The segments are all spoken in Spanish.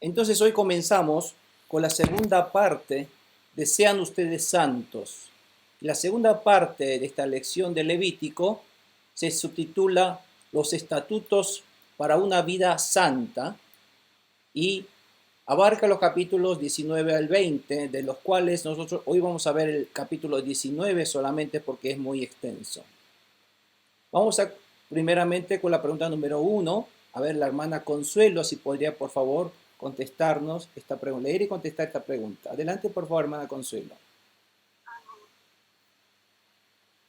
Entonces hoy comenzamos con la segunda parte de Sean ustedes santos. La segunda parte de esta lección de Levítico se subtitula Los estatutos para una vida santa y abarca los capítulos 19 al 20, de los cuales nosotros hoy vamos a ver el capítulo 19 solamente porque es muy extenso. Vamos a primeramente con la pregunta número 1. A ver, la hermana Consuelo, si podría por favor contestarnos esta pregunta, leer y contestar esta pregunta. Adelante por favor, hermana Consuelo.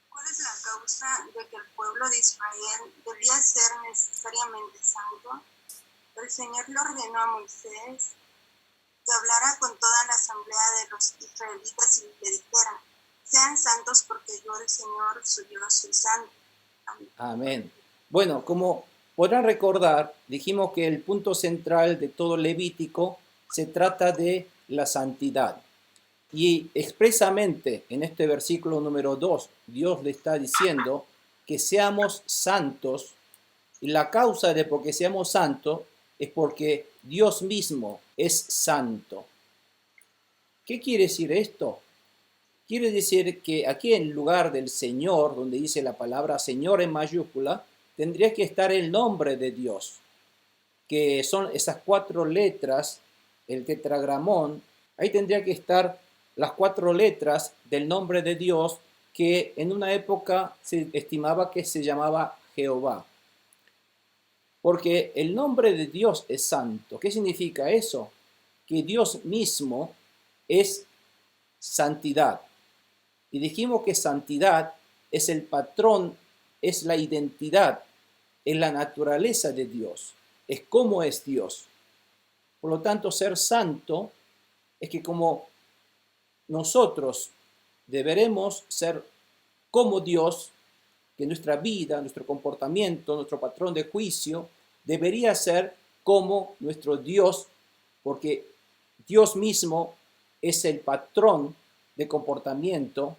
¿Cuál es la causa de que el pueblo de Israel debía ser necesariamente santo? El Señor le ordenó a Moisés que hablara con toda la asamblea de los israelitas y le dijera: sean santos porque yo, el Señor, su Dios, soy santo. Amén. Amén. Bueno, como podrán recordar, dijimos que el punto central de todo Levítico se trata de la santidad. Y expresamente en este versículo número 2, Dios le está diciendo que seamos santos, y la causa de por qué seamos santos es porque Dios mismo es santo. ¿Qué quiere decir esto? Quiere decir que aquí en lugar del Señor, donde dice la palabra Señor en mayúscula, tendría que estar el nombre de Dios, que son esas 4 letras, el tetragramón. Ahí tendría que estar las 4 letras del nombre de Dios, que en una época se estimaba que se llamaba Jehová. Porque el nombre de Dios es santo. ¿Qué significa eso? Que Dios mismo es santidad. Y dijimos que santidad es el patrón, es la identidad, es la naturaleza de Dios, es cómo es Dios. Por lo tanto, ser santo es que como nosotros deberemos ser como Dios, que nuestra vida, nuestro comportamiento, nuestro patrón de juicio debería ser como nuestro Dios, porque Dios mismo es el patrón de comportamiento,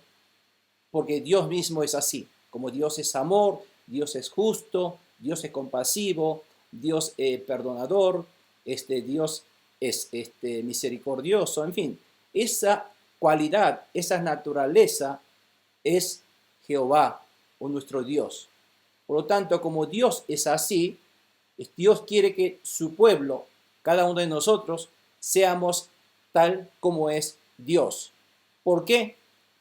porque Dios mismo es así. Como Dios es amor, Dios es justo, Dios es compasivo, Dios es perdonador, Dios es misericordioso, en fin. Esa cualidad, esa naturaleza es Jehová o nuestro Dios. Por lo tanto, como Dios es así, Dios quiere que su pueblo, cada uno de nosotros, seamos tal como es Dios. ¿Por qué?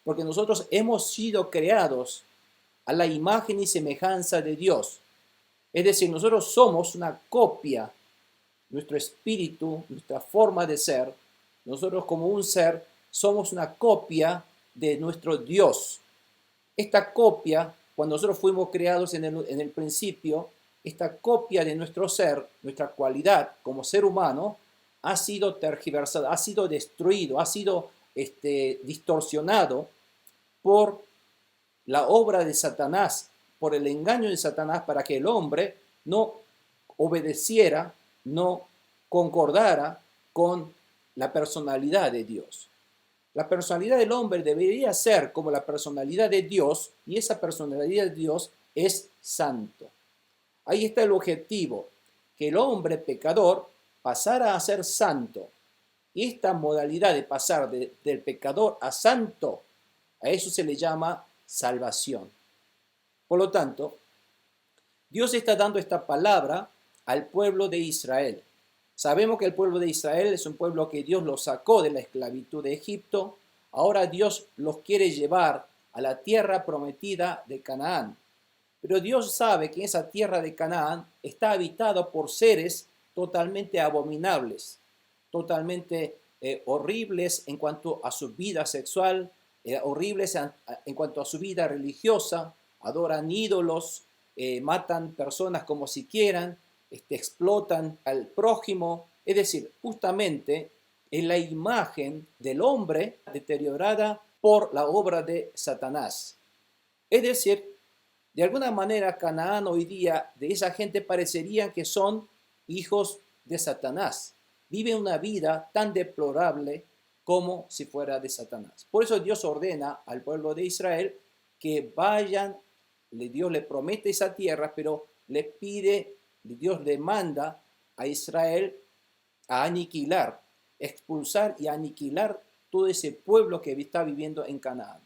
Porque nosotros hemos sido creados a la imagen y semejanza de Dios. Es decir, nosotros somos una copia, nuestro espíritu, nuestra forma de ser, nosotros como un ser somos una copia de nuestro Dios. Esta copia, cuando nosotros fuimos creados en el principio, esta copia de nuestro ser, nuestra cualidad como ser humano, ha sido tergiversada, ha sido destruido, ha sido distorsionado por la obra de Satanás, por el engaño de Satanás para que el hombre no obedeciera, no concordara con la personalidad de Dios. La personalidad del hombre debería ser como la personalidad de Dios, y esa personalidad de Dios es santo. Ahí está el objetivo, que el hombre pecador pasara a ser santo. Y esta modalidad de pasar del pecador a santo, a eso se le llama salvación. Por lo tanto, Dios está dando esta palabra al pueblo de Israel. Sabemos que el pueblo de Israel es un pueblo que Dios los sacó de la esclavitud de Egipto. Ahora Dios los quiere llevar a la tierra prometida de Canaán. Pero Dios sabe que esa tierra de Canaán está habitada por seres totalmente abominables, totalmente horribles en cuanto a su vida sexual, horribles en cuanto a su vida religiosa, adoran ídolos, matan personas como si quieran, explotan al prójimo. Es decir, justamente es la imagen del hombre deteriorada por la obra de Satanás. Es decir, de alguna manera Canaán hoy día, de esa gente parecerían que son hijos de Satanás. Viven una vida tan deplorable como si fuera de Satanás. Por eso Dios ordena al pueblo de Israel que vayan. Dios le promete esa tierra, pero le pide, Dios le manda a Israel a aniquilar, expulsar y aniquilar todo ese pueblo que está viviendo en Canaán.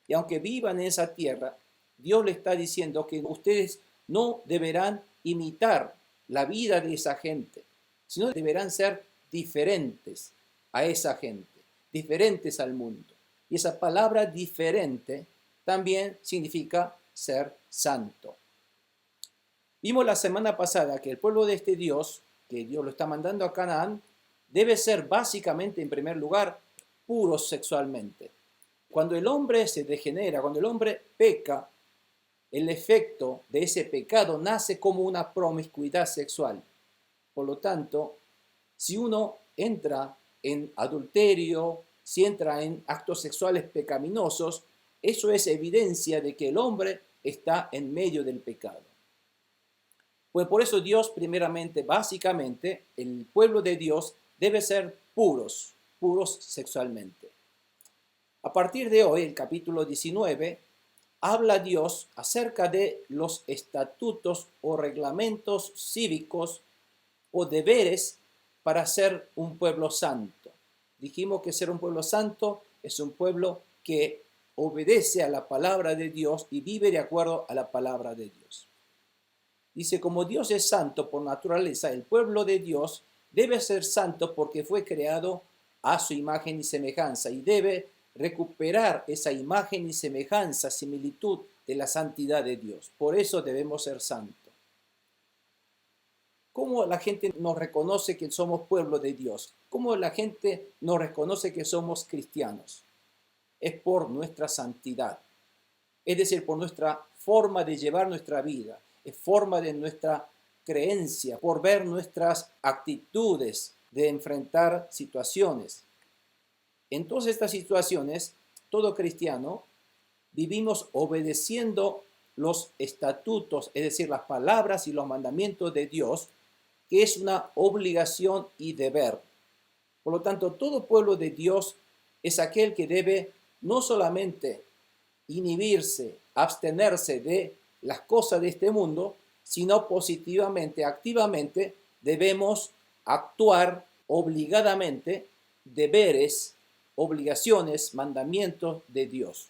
Y aunque vivan en esa tierra, Dios le está diciendo que ustedes no deberán imitar la vida de esa gente, sino deberán ser diferentes a esa gente, diferentes al mundo. Y esa palabra diferente también significa ser santo. Vimos la semana pasada que el pueblo de este Dios, que Dios lo está mandando a Canaán, debe ser básicamente, en primer lugar, puro sexualmente. Cuando el hombre se degenera, cuando el hombre peca, el efecto de ese pecado nace como una promiscuidad sexual. Por lo tanto, si uno entra en adulterio, si entra en actos sexuales pecaminosos, eso es evidencia de que el hombre está en medio del pecado. Pues por eso Dios, primeramente, básicamente, el pueblo de Dios debe ser puros sexualmente. A partir de hoy, el capítulo 19, habla Dios acerca de los estatutos o reglamentos cívicos o deberes para ser un pueblo santo. Dijimos que ser un pueblo santo es un pueblo que obedece a la palabra de Dios y vive de acuerdo a la palabra de Dios. Dice, como Dios es santo por naturaleza, el pueblo de Dios debe ser santo porque fue creado a su imagen y semejanza y debe recuperar esa imagen y semejanza, similitud de la santidad de Dios. Por eso debemos ser santos. ¿Cómo la gente nos reconoce que somos pueblo de Dios? ¿Cómo la gente nos reconoce que somos cristianos? Es por nuestra santidad, es decir, por nuestra forma de llevar nuestra vida, es forma de nuestra creencia, por ver nuestras actitudes de enfrentar situaciones. En todas estas situaciones, todo cristiano vivimos obedeciendo los estatutos, es decir, las palabras y los mandamientos de Dios, que es una obligación y deber. Por lo tanto, todo pueblo de Dios es aquel que debe no solamente inhibirse, abstenerse de las cosas de este mundo, sino positivamente, activamente, debemos actuar obligadamente, deberes, obligaciones, mandamientos de Dios.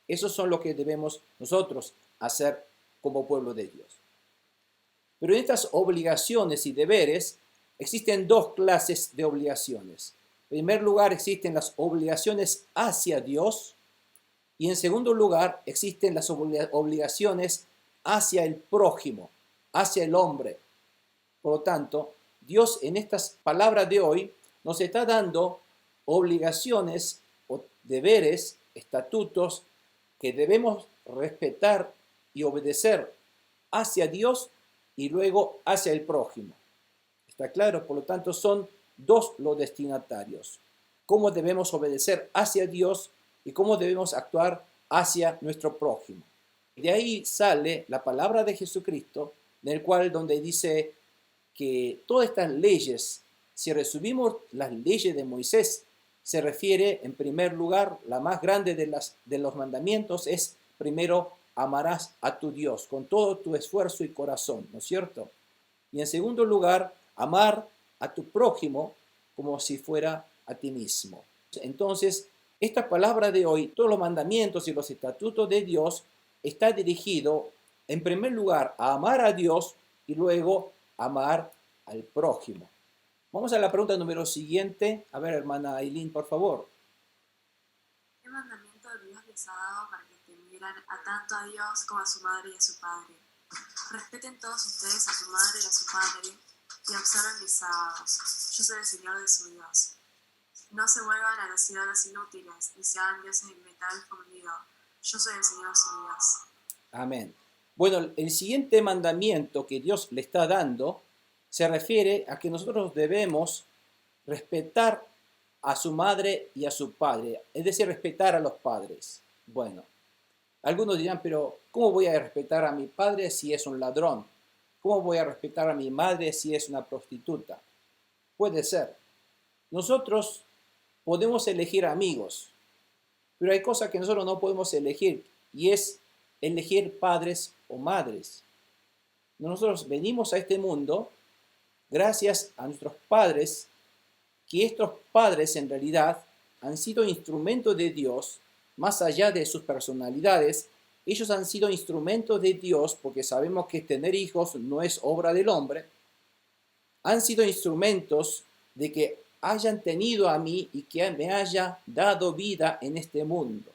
Esos son lo que debemos nosotros hacer como pueblo de Dios. Pero en estas obligaciones y deberes existen dos clases de obligaciones. En primer lugar existen las obligaciones hacia Dios y en segundo lugar existen las obligaciones hacia el prójimo, hacia el hombre. Por lo tanto, Dios en estas palabras de hoy nos está dando obligaciones o deberes, estatutos que debemos respetar y obedecer hacia Dios y luego hacia el prójimo. ¿Está claro? Por lo tanto, son dos los destinatarios. Cómo debemos obedecer hacia Dios y cómo debemos actuar hacia nuestro prójimo. De ahí sale la palabra de Jesucristo, en el cual donde dice que todas estas leyes, si resumimos las leyes de Moisés, se refiere en primer lugar, la más grande de los mandamientos es primero amarás a tu Dios con todo tu esfuerzo y corazón, ¿no es cierto? Y en segundo lugar, amar a tu prójimo como si fuera a ti mismo. Entonces, esta palabra de hoy, todos los mandamientos y los estatutos de Dios, está dirigido en primer lugar a amar a Dios y luego amar al prójimo. Vamos a la pregunta número siguiente. A ver, hermana Aileen, por favor. ¿Qué mandamiento Dios les ha dado para que temieran a tanto a Dios como a su madre y a su padre? Respeten todos ustedes a su madre y a su padre y observen mis sábados. Yo soy el Señor de su Dios. No se vuelvan a los ídolos inútiles, ni se hagan dioses de metal fundido. Yo soy el Señor su Dios. Amén. Bueno, el siguiente mandamiento que Dios le está dando se refiere a que nosotros debemos respetar a su madre y a su padre, es decir, respetar a los padres. Bueno, algunos dirán, pero ¿cómo voy a respetar a mi padre si es un ladrón? ¿Cómo voy a respetar a mi madre si es una prostituta? Puede ser. Nosotros podemos elegir amigos, pero hay cosas que nosotros no podemos elegir y es elegir padres o madres. Nosotros venimos a este mundo gracias a nuestros padres, que estos padres en realidad han sido instrumentos de Dios, más allá de sus personalidades. Ellos han sido instrumentos de Dios porque sabemos que tener hijos no es obra del hombre. Han sido instrumentos de que hayan tenido a mí y que me haya dado vida en este mundo.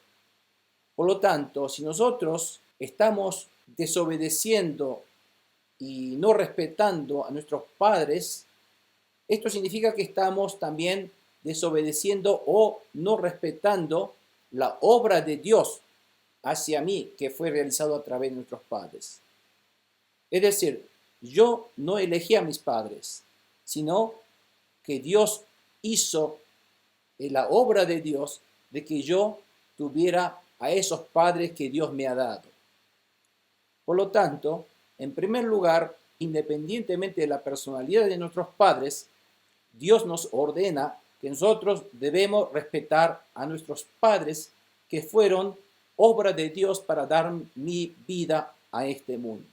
Por lo tanto, si nosotros estamos desobedeciendo y no respetando a nuestros padres, esto significa que estamos también desobedeciendo o no respetando la obra de Dios hacia mí que fue realizado a través de nuestros padres. Es decir, yo no elegí a mis padres, sino que Dios hizo la obra de Dios de que yo tuviera a esos padres que Dios me ha dado. Por lo tanto, en primer lugar, independientemente de la personalidad de nuestros padres, Dios nos ordena que nosotros debemos respetar a nuestros padres que fueron obra de Dios para dar mi vida a este mundo.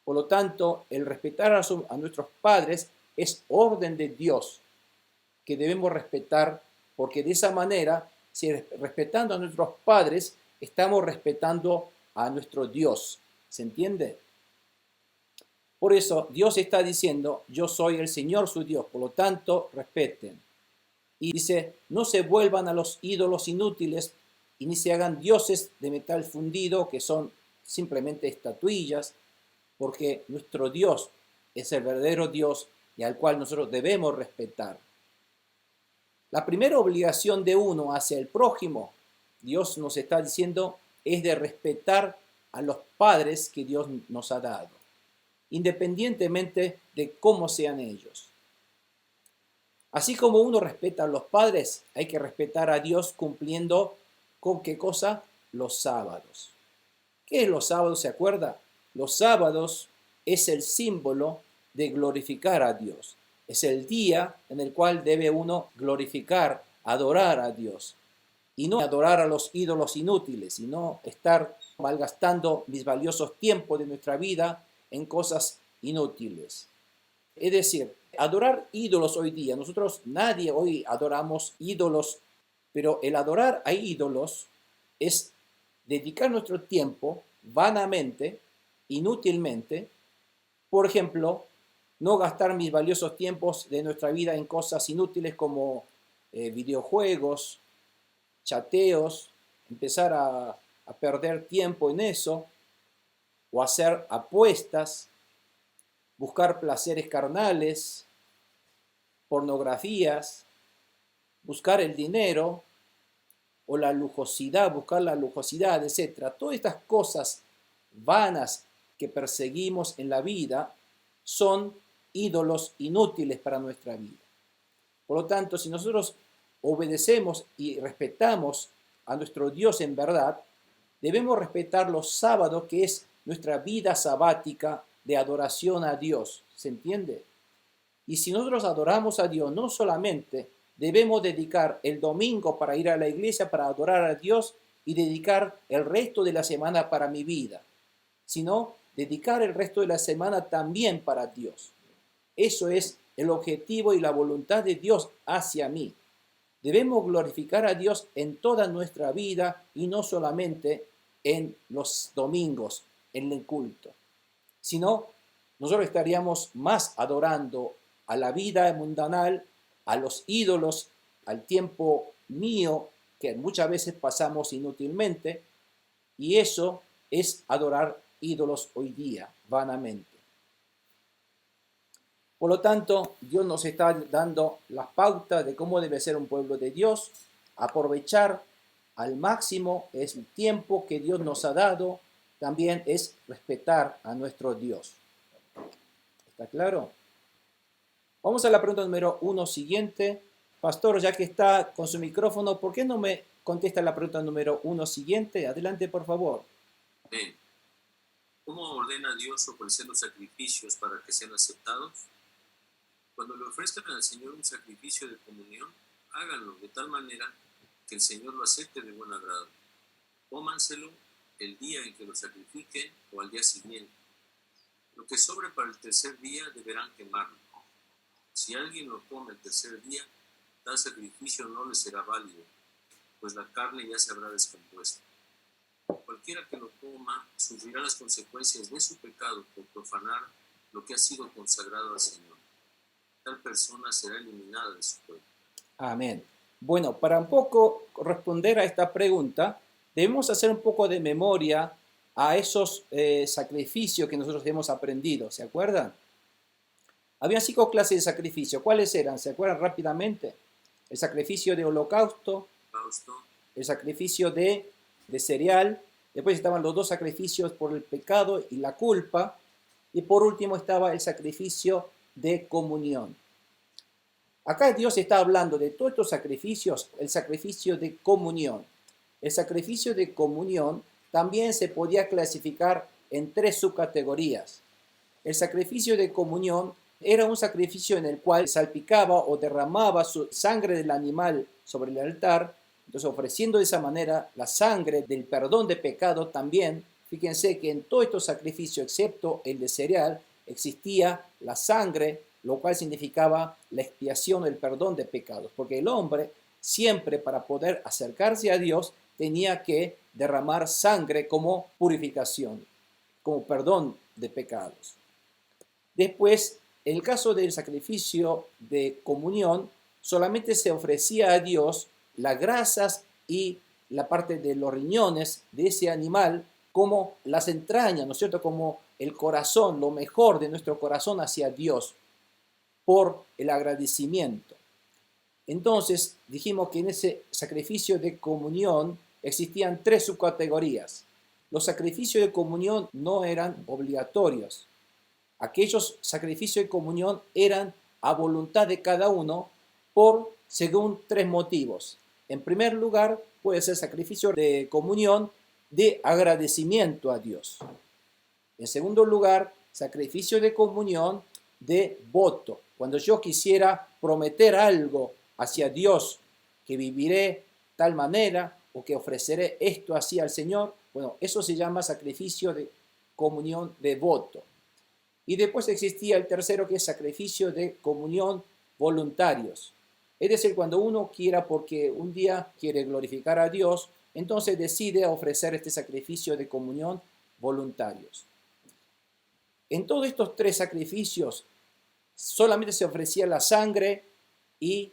Por lo tanto, el respetar a nuestros padres es orden de Dios que debemos respetar, porque de esa manera, si respetando a nuestros padres, estamos respetando a nuestro Dios. ¿Se entiende? Por eso Dios está diciendo, yo soy el Señor su Dios, por lo tanto, respeten. Y dice, no se vuelvan a los ídolos inútiles y ni se hagan dioses de metal fundido, que son simplemente estatuillas, porque nuestro Dios es el verdadero Dios y al cual nosotros debemos respetar. La primera obligación de uno hacia el prójimo, Dios nos está diciendo, es de respetar a los padres que Dios nos ha dado, independientemente de cómo sean ellos. Así como uno respeta a los padres, hay que respetar a Dios cumpliendo ¿con qué cosa? Los sábados. ¿Qué es los sábados? ¿Se acuerda? Los sábados es el símbolo de glorificar a Dios. Es el día en el cual debe uno glorificar, adorar a Dios. Y no adorar a los ídolos inútiles, y no estar malgastando mis valiosos tiempos de nuestra vida en cosas inútiles. Es decir, adorar ídolos hoy día, nadie hoy adoramos ídolos, pero el adorar a ídolos es dedicar nuestro tiempo vanamente, inútilmente. Por ejemplo, no gastar mis valiosos tiempos de nuestra vida en cosas inútiles como videojuegos, chateos, empezar a perder tiempo en eso, o hacer apuestas, buscar placeres carnales, pornografías, buscar el dinero o la lujosidad, buscar la lujosidad, etc. Todas estas cosas vanas que perseguimos en la vida son ídolos inútiles para nuestra vida. Por lo tanto, si nosotros obedecemos y respetamos a nuestro Dios en verdad, debemos respetar los sábados, que es nuestra vida sabática de adoración a Dios. ¿Se entiende? Y si nosotros adoramos a Dios, no solamente debemos dedicar el domingo para ir a la iglesia, para adorar a Dios y dedicar el resto de la semana para mi vida, sino dedicar el resto de la semana también para Dios. Eso es el objetivo y la voluntad de Dios hacia mí. Debemos glorificar a Dios en toda nuestra vida y no solamente en los domingos, en el culto, sino nosotros estaríamos más adorando a la vida mundanal, a los ídolos, al tiempo mío que muchas veces pasamos inútilmente, y eso es adorar ídolos hoy día, vanamente. Por lo tanto, Dios nos está dando las pautas de cómo debe ser un pueblo de Dios, aprovechar al máximo es el tiempo que Dios nos ha dado, también es respetar a nuestro Dios. ¿Está claro? Vamos a la pregunta número 1 siguiente. Pastor, ya que está con su micrófono, ¿por qué no me contesta la pregunta número 1 siguiente? Adelante, por favor. Bien. ¿Cómo ordena Dios ofrecer los sacrificios para que sean aceptados? Cuando le ofrezcan al Señor un sacrificio de comunión, háganlo de tal manera que el Señor lo acepte de buen agrado. Cómanselo el día en que lo sacrifiquen o al día siguiente. Lo que sobre para el tercer día deberán quemarlo. Si alguien lo come el tercer día, tal sacrificio no le será válido, pues la carne ya se habrá descompuesto. Cualquiera que lo coma sufrirá las consecuencias de su pecado por profanar lo que ha sido consagrado al Señor. Tal persona será eliminada de su pueblo. Amén. Bueno, para un poco responder a esta pregunta, debemos hacer un poco de memoria a esos sacrificios que nosotros hemos aprendido, ¿se acuerdan? Había 5 clases de sacrificio. ¿Cuáles eran? ¿Se acuerdan rápidamente? El sacrificio de holocausto, el sacrificio de cereal, después estaban los 2 sacrificios por el pecado y la culpa, y por último estaba el sacrificio de comunión. Acá Dios está hablando de todos estos sacrificios, el sacrificio de comunión. El sacrificio de comunión también se podía clasificar en 3 subcategorías. El sacrificio de comunión era un sacrificio en el cual salpicaba o derramaba su sangre del animal sobre el altar, entonces ofreciendo de esa manera la sangre del perdón de pecado también. Fíjense que en todos estos sacrificios, excepto el de cereal, existía la sangre, lo cual significaba la expiación, el perdón de pecados, porque el hombre siempre, para poder acercarse a Dios, tenía que derramar sangre como purificación, como perdón de pecados. Después, en el caso del sacrificio de comunión, solamente se ofrecía a Dios las grasas y la parte de los riñones de ese animal, como las entrañas, ¿no es cierto?, como el corazón, lo mejor de nuestro corazón hacia Dios, por el agradecimiento. Entonces, dijimos que en ese sacrificio de comunión existían 3 subcategorías. Los sacrificios de comunión no eran obligatorios. Aquellos sacrificios de comunión eran a voluntad de cada uno según 3 motivos. En primer lugar, puede ser sacrificio de comunión de agradecimiento a Dios. En segundo lugar, sacrificio de comunión de voto. Cuando yo quisiera prometer algo hacia Dios, que viviré tal manera o que ofreceré esto así al Señor, bueno, eso se llama sacrificio de comunión de voto. Y después existía el tercero, que es sacrificio de comunión voluntarios. Es decir, cuando uno quiera, porque un día quiere glorificar a Dios, entonces decide ofrecer este sacrificio de comunión voluntarios. En todos estos 3 sacrificios solamente se ofrecía la sangre y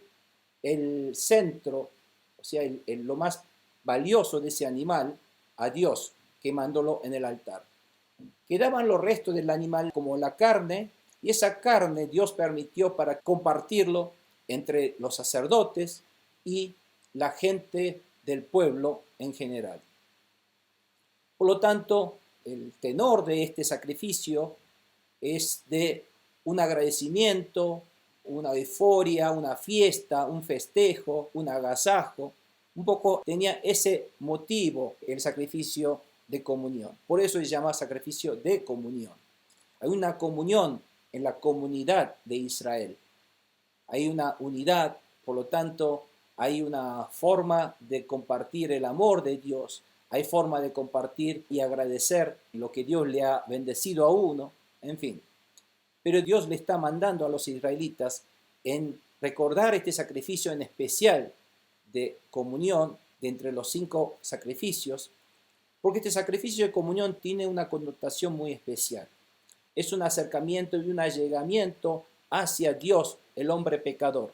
el centro, o sea, lo más valioso de ese animal, a Dios, quemándolo en el altar. Quedaban los restos del animal como la carne, y esa carne Dios permitió para compartirlo entre los sacerdotes y la gente del pueblo en general. Por lo tanto, el tenor de este sacrificio es de un agradecimiento, una euforia, una fiesta, un festejo, un agasajo. Un poco tenía ese motivo el sacrificio de comunión. Por eso se llama sacrificio de comunión. Hay una comunión en la comunidad de Israel. Hay una unidad, por lo tanto, hay una forma de compartir el amor de Dios. Hay forma de compartir y agradecer lo que Dios le ha bendecido a uno, en fin. Pero Dios le está mandando a los israelitas en recordar este sacrificio en especial de comunión de entre los 5 sacrificios, porque este sacrificio de comunión tiene una connotación muy especial. Es un acercamiento y un allegamiento hacia Dios, el hombre pecador.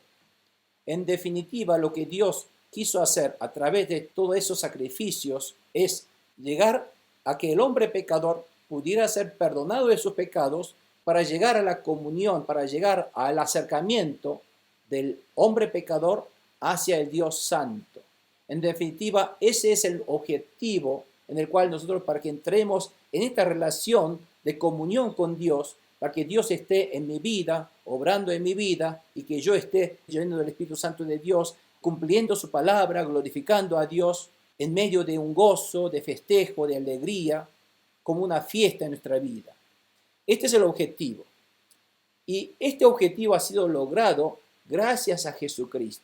En definitiva, lo que Dios quiso hacer a través de todos esos sacrificios es llegar a que el hombre pecador pudiera ser perdonado de sus pecados para llegar a la comunión, para llegar al acercamiento del hombre pecador hacia el Dios santo. En definitiva, ese es el objetivo en el cual nosotros, para que entremos en esta relación de comunión con Dios, para que Dios esté en mi vida, obrando en mi vida, y que yo esté lleno del Espíritu Santo de Dios, cumpliendo su palabra, glorificando a Dios en medio de un gozo, de festejo, de alegría, como una fiesta en nuestra vida. Este es el objetivo. Y este objetivo ha sido logrado gracias a Jesucristo.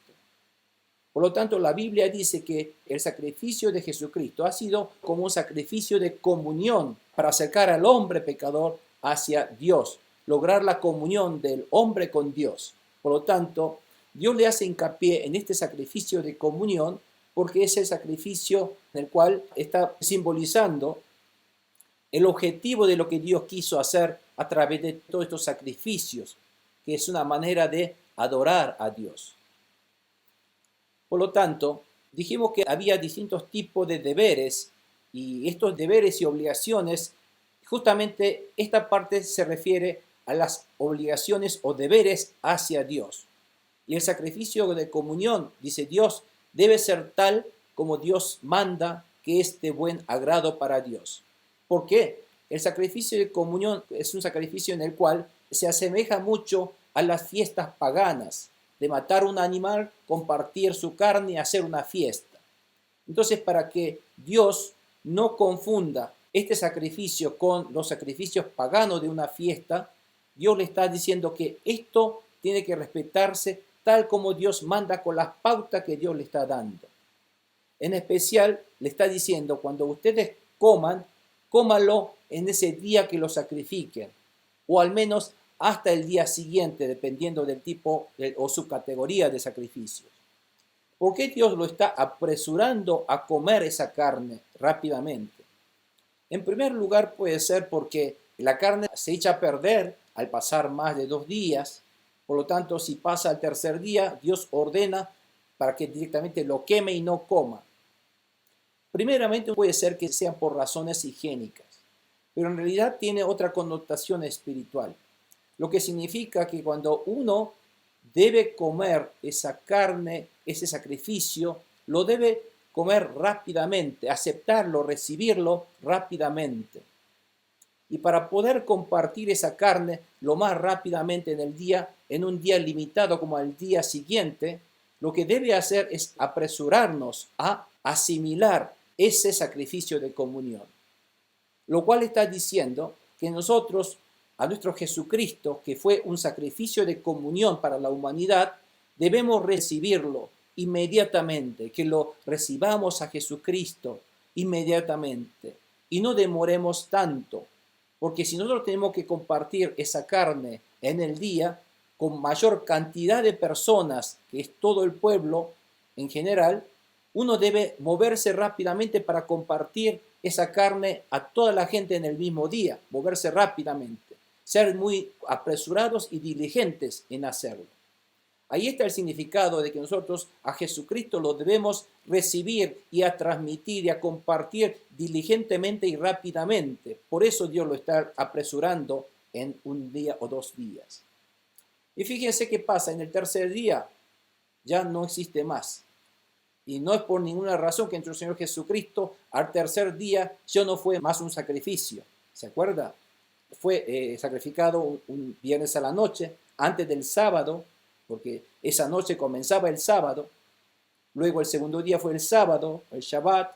Por lo tanto, la Biblia dice que el sacrificio de Jesucristo ha sido como un sacrificio de comunión para acercar al hombre pecador hacia Dios, lograr la comunión del hombre con Dios. Por Por lo tanto, Dios le hace hincapié en este sacrificio de comunión porque es el sacrificio en el cual está simbolizando el objetivo de lo que Dios quiso hacer a través de todos estos sacrificios, que es una manera de adorar a Dios. Por lo tanto, dijimos que había distintos tipos de deberes y estos deberes y obligaciones, justamente esta parte se refiere a las obligaciones o deberes hacia Dios. Y el sacrificio de comunión, dice Dios, debe ser tal como Dios manda, que es de buen agrado para Dios. ¿Por qué? El sacrificio de comunión es un sacrificio en el cual se asemeja mucho a las fiestas paganas, de matar un animal, compartir su carne y hacer una fiesta. Entonces, para que Dios no confunda este sacrificio con los sacrificios paganos de una fiesta, Dios le está diciendo que esto tiene que respetarse tal como Dios manda con las pautas que Dios le está dando. En especial, le está diciendo, cuando ustedes coman, cómalo en ese día que lo sacrifiquen, o al menos hasta el día siguiente, dependiendo del tipo o su categoría de sacrificios. ¿Por qué Dios lo está apresurando a comer esa carne rápidamente? En primer lugar, puede ser porque la carne se echa a perder al pasar más de 2 días. Por lo tanto, si pasa al tercer día, Dios ordena para que directamente lo queme y no coma. Primeramente, puede ser que sean por razones higiénicas, pero en realidad tiene otra connotación espiritual. Lo que significa que cuando uno debe comer esa carne, ese sacrificio, lo debe comer rápidamente, aceptarlo, recibirlo rápidamente. Y para poder compartir esa carne lo más rápidamente en el día, en un día limitado como al día siguiente, lo que debe hacer es apresurarnos a asimilar ese sacrificio de comunión. Lo cual está diciendo que nosotros, a nuestro Jesucristo, que fue un sacrificio de comunión para la humanidad, debemos recibirlo inmediatamente, que lo recibamos a Jesucristo inmediatamente y no demoremos tanto, porque si nosotros tenemos que compartir esa carne en el día con mayor cantidad de personas, que es todo el pueblo en general, uno debe moverse rápidamente para compartir esa carne a toda la gente en el mismo día, moverse rápidamente, ser muy apresurados y diligentes en hacerlo. Ahí está el significado de que nosotros a Jesucristo lo debemos recibir y a transmitir y a compartir diligentemente y rápidamente. Por eso Dios lo está apresurando en 1 día o 2 días. Y fíjense qué pasa, en el tercer día ya no existe más. Y no es por ninguna razón que nuestro Señor Jesucristo al tercer día ya no fue más un sacrificio. ¿Se acuerda? Fue sacrificado un viernes a la noche, antes del sábado, porque esa noche comenzaba el sábado. Luego el segundo día fue el sábado, el Shabbat.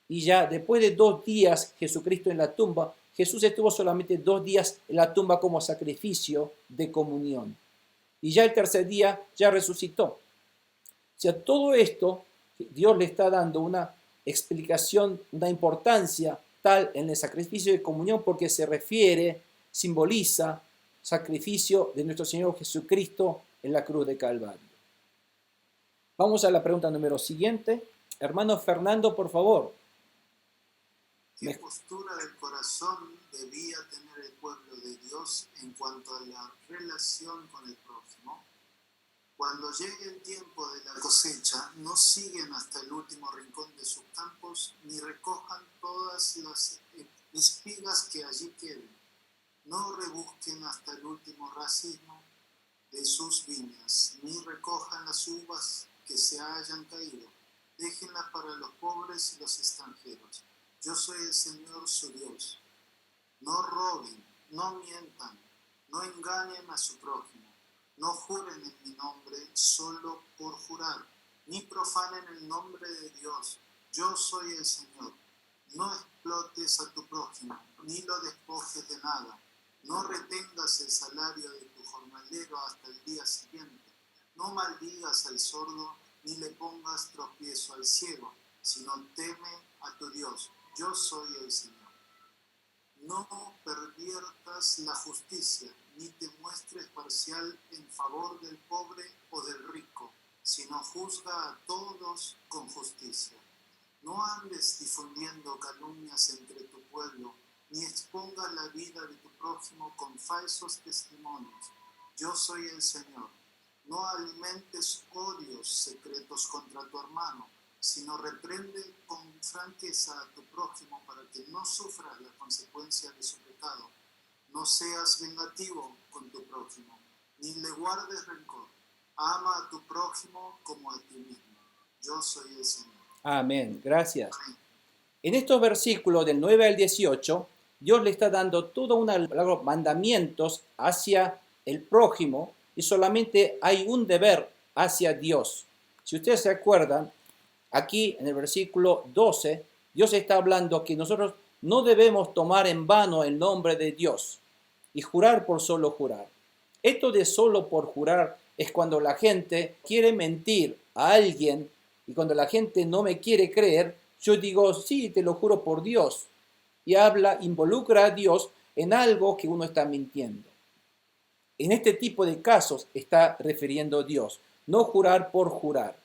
Y ya después de 2 días Jesucristo en la tumba, Jesús estuvo solamente 2 días en la tumba como sacrificio de comunión. Y ya el tercer día ya resucitó. O sea, todo esto Dios le está dando una explicación, una importancia tal en el sacrificio de comunión porque se refiere, simboliza sacrificio de nuestro Señor Jesucristo en la cruz de Calvario. Vamos a la pregunta número siguiente. Hermano Fernando, por favor. ¿Qué postura del corazón debía tener el pueblo de Dios en cuanto a la relación con el prójimo? Cuando llegue el tiempo de la cosecha, no siguen hasta el último rincón de sus campos, ni recojan todas las espigas que allí queden. No rebusquen hasta el último racimo de sus viñas, ni recojan las uvas que se hayan caído. Déjenlas para los pobres y los extranjeros. Yo soy el Señor su Dios. No roben, no mientan, no engañen a su prójimo. No juren en mi nombre solo por jurar, ni profanen el nombre de Dios. Yo soy el Señor. No explotes a tu prójimo, ni lo despojes de nada. No retengas el salario de tu jornalero hasta el día siguiente. No maldigas al sordo, ni le pongas tropiezo al ciego, sino teme a tu Dios. Yo soy el Señor. No perviertas la justicia, ni te muestres parcial en favor del pobre o del rico, sino juzga a todos con justicia. No andes difundiendo calumnias entre tu pueblo, ni expongas la vida de tu prójimo con falsos testimonios. Yo soy el Señor. No alimentes odios secretos contra tu hermano, sino reprende con franqueza a tu prójimo para que no sufras la consecuencia de su pecado. No seas vengativo con tu prójimo, ni le guardes rencor. Ama a tu prójimo como a ti mismo. Yo soy el Señor. Amén. Gracias. Amén. En estos versículos del 9 al 18, Dios le está dando toda una mandamientos hacia el prójimo y solamente hay un deber hacia Dios. Si ustedes se acuerdan, aquí en el versículo 12, Dios está hablando que nosotros no debemos tomar en vano el nombre de Dios y jurar por solo jurar. Esto de solo por jurar es cuando la gente quiere mentir a alguien y cuando la gente no me quiere creer, yo digo, sí, te lo juro por Dios. Y involucra a Dios en algo que uno está mintiendo. En este tipo de casos está refiriendo Dios, no jurar por jurar,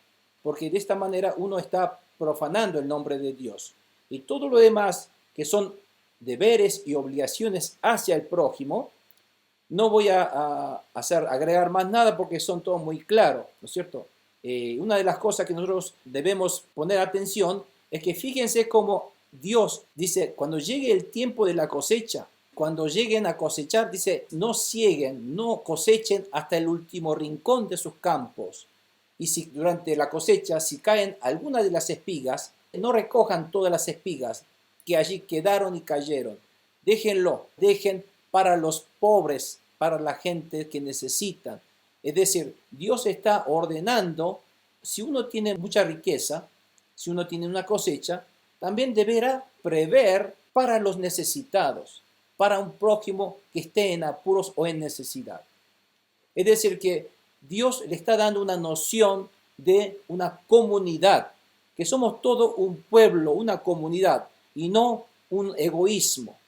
porque de esta manera uno está profanando el nombre de Dios. Y todo lo demás que son deberes y obligaciones hacia el prójimo, no voy a agregar más nada porque son todos muy claros, ¿no es cierto? Una de las cosas que nosotros debemos poner atención es que fíjense cómo Dios dice, cuando llegue el tiempo de la cosecha, cuando lleguen a cosechar, dice, no cieguen, no cosechen hasta el último rincón de sus campos. Y si durante la cosecha, si caen algunas de las espigas, no recojan todas las espigas que allí quedaron y cayeron. Déjenlo, dejen para los pobres, para la gente que necesitan. Es decir, Dios está ordenando, si uno tiene mucha riqueza, si uno tiene una cosecha, también deberá prever para los necesitados, para un prójimo que esté en apuros o en necesidad. Es decir, que Dios le está dando una noción de una comunidad, que somos todo un pueblo, una comunidad, y no un egoísmo.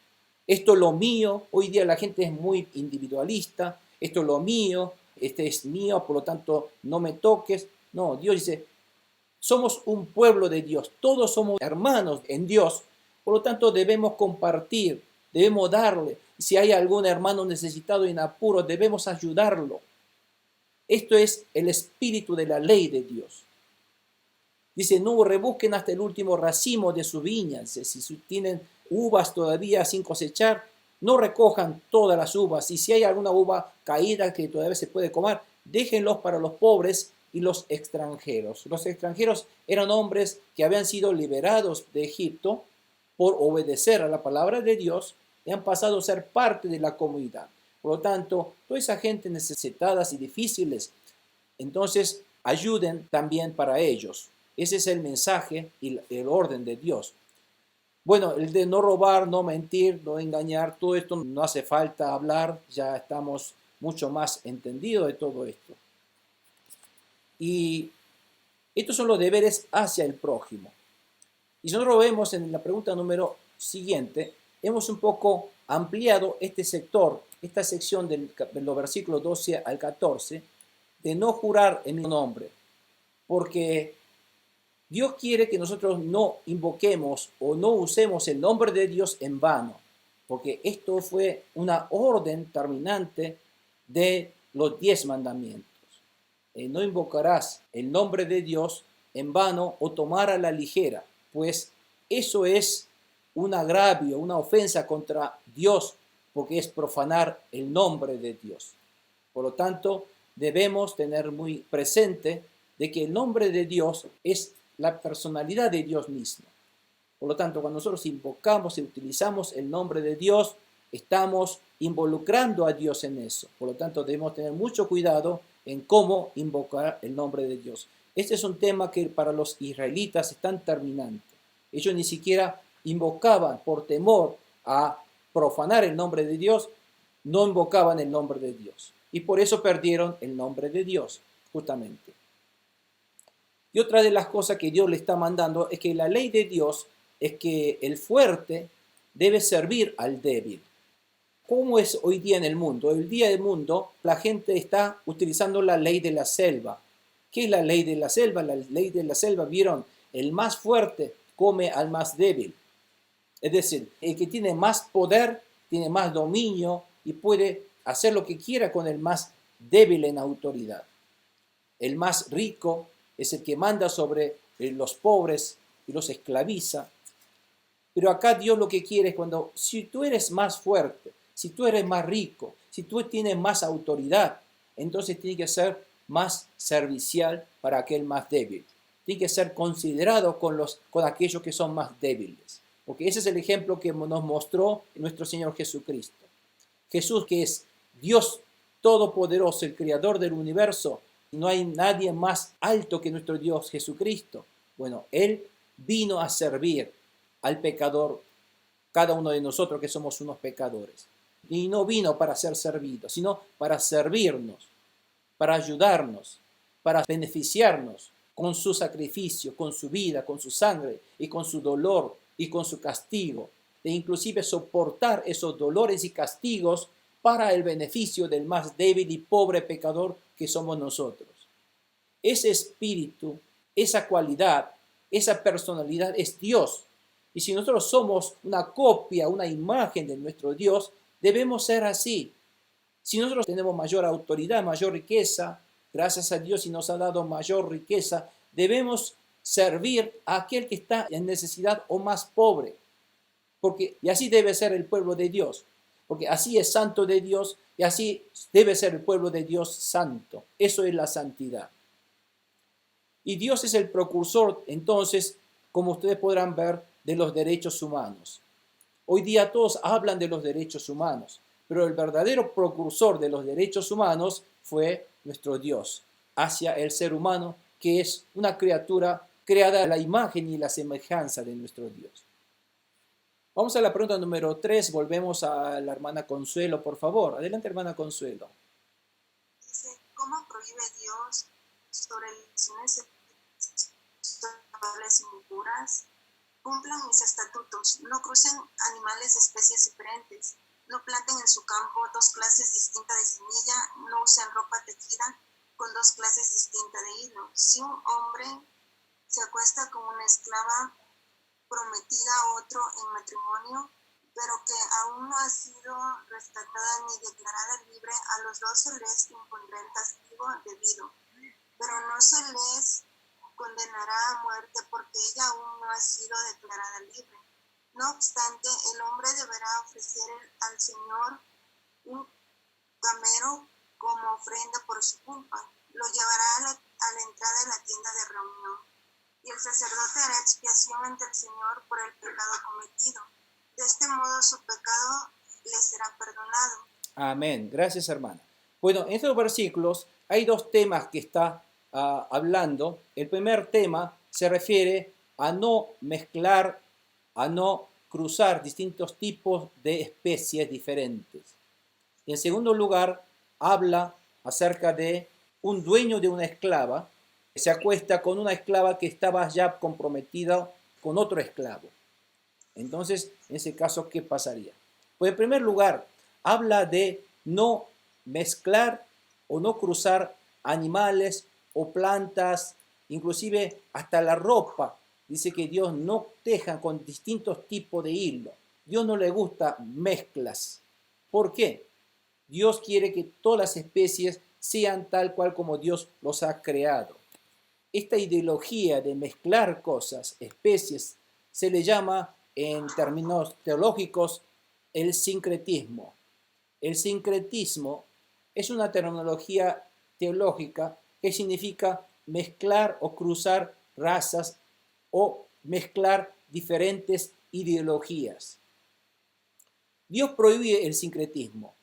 Esto es lo mío, hoy día la gente es muy individualista, esto es lo mío, este es mío, por lo tanto no me toques. No, Dios dice, somos un pueblo de Dios, todos somos hermanos en Dios, por lo tanto debemos compartir, debemos darle. Si hay algún hermano necesitado en apuro, debemos ayudarlo. Esto es el espíritu de la ley de Dios. Dice, no rebusquen hasta el último racimo de su viña. Dice, si tienen uvas todavía sin cosechar, no recojan todas las uvas. Y si hay alguna uva caída que todavía se puede comer, déjenlos para los pobres y los extranjeros. Los extranjeros eran hombres que habían sido liberados de Egipto por obedecer a la palabra de Dios y han pasado a ser parte de la comunidad. Por lo tanto, toda esa gente necesitadas y difíciles, entonces ayuden también para ellos. Ese es el mensaje y el orden de Dios. Bueno, el de no robar, no mentir, no engañar, todo esto no hace falta hablar, ya estamos mucho más entendidos de todo esto. Y estos son los deberes hacia el prójimo. Y nosotros vemos en la pregunta número siguiente, hemos un poco ampliado este sector, esta sección de los versículos 12 al 14, de no jurar en mi nombre, porque Dios quiere que nosotros no invoquemos o no usemos el nombre de Dios en vano, porque esto fue una orden terminante de los 10 mandamientos. No invocarás el nombre de Dios en vano o tomar a la ligera, pues eso es un agravio, una ofensa contra Dios, porque es profanar el nombre de Dios. Por lo tanto, debemos tener muy presente de que el nombre de Dios es la personalidad de Dios mismo. Por lo tanto, cuando nosotros invocamos y utilizamos el nombre de Dios, estamos involucrando a Dios en eso. Por lo tanto, debemos tener mucho cuidado en cómo invocar el nombre de Dios. Este es un tema que para los israelitas es tan terminante. Ellos ni siquiera invocaban por temor a profanar el nombre de Dios, no invocaban el nombre de Dios. Y por eso perdieron el nombre de Dios, justamente. Y otra de las cosas que Dios le está mandando es que la ley de Dios es que el fuerte debe servir al débil. ¿Cómo es hoy día en el mundo? Hoy día en el mundo la gente está utilizando la ley de la selva. ¿Qué es la ley de la selva? La ley de la selva, ¿vieron? El más fuerte come al más débil. Es decir, el que tiene más poder, tiene más dominio y puede hacer lo que quiera con el más débil en autoridad. El más rico es el que manda sobre los pobres y los esclaviza. Pero acá Dios lo que quiere es cuando, si tú eres más fuerte, si tú eres más rico, si tú tienes más autoridad, entonces tiene que ser más servicial para aquel más débil. Tiene que ser considerado con aquellos que son más débiles. Porque ese es el ejemplo que nos mostró nuestro Señor Jesucristo. Jesús, que es Dios Todopoderoso, el Creador del universo, no hay nadie más alto que nuestro Dios Jesucristo. Bueno, Él vino a servir al pecador, cada uno de nosotros que somos unos pecadores. Y no vino para ser servido, sino para servirnos, para ayudarnos, para beneficiarnos con su sacrificio, con su vida, con su sangre y con su dolor y con su castigo, e inclusive soportar esos dolores y castigos para el beneficio del más débil y pobre pecador que somos nosotros. Ese espíritu, esa cualidad, esa personalidad es Dios. Y si nosotros somos una copia, una imagen de nuestro Dios, debemos ser así. Si nosotros tenemos mayor autoridad, mayor riqueza, gracias a Dios y nos ha dado mayor riqueza, debemos servir a aquel que está en necesidad o más pobre. Y así debe ser el pueblo de Dios. Porque así es santo de Dios y así debe ser el pueblo de Dios santo. Eso es la santidad. Y Dios es el precursor, entonces, como ustedes podrán ver, de los derechos humanos. Hoy día todos hablan de los derechos humanos, pero el verdadero precursor de los derechos humanos fue nuestro Dios, hacia el ser humano, que es una criatura creada a la imagen y la semejanza de nuestro Dios. Vamos a la pregunta número 3, volvemos a la hermana Consuelo, por favor. Adelante, hermana Consuelo. Dice, ¿cómo prohíbe Dios sobre lesiones sexuales impuras? Cumplan mis estatutos, no crucen animales de especies diferentes, no planten en su campo dos clases distintas de semilla, no usen ropa tejida con dos clases distintas de hilo. Si un hombre se acuesta con una esclava prometida a otro en matrimonio, pero que aún no ha sido rescatada ni declarada libre, a los dos se les impondrá el castigo debido, pero no se les condenará a muerte porque ella aún no ha sido declarada libre. No obstante, el hombre deberá ofrecer al Señor un camero como ofrenda por su culpa. Lo llevará a la entrada de la tienda de reunión. Y el sacerdote hará expiación ante el Señor por el pecado cometido. De este modo su pecado le será perdonado. Amén. Gracias, hermana. Bueno, en estos versículos hay dos temas que está hablando. El primer tema se refiere a no mezclar, a no cruzar distintos tipos de especies diferentes. En segundo lugar, habla acerca de un dueño de una esclava que se acuesta con una esclava que estaba ya comprometida con otro esclavo. Entonces, en ese caso, ¿qué pasaría? Pues en primer lugar, habla de no mezclar o no cruzar animales o plantas, inclusive hasta la ropa. Dice que Dios no teja con distintos tipos de hilo. Dios no le gusta mezclas. ¿Por qué? Dios quiere que todas las especies sean tal cual como Dios los ha creado. Esta ideología de mezclar cosas, especies, se le llama en términos teológicos el sincretismo. El sincretismo es una terminología teológica que significa mezclar o cruzar razas o mezclar diferentes ideologías. Dios prohíbe el sincretismo.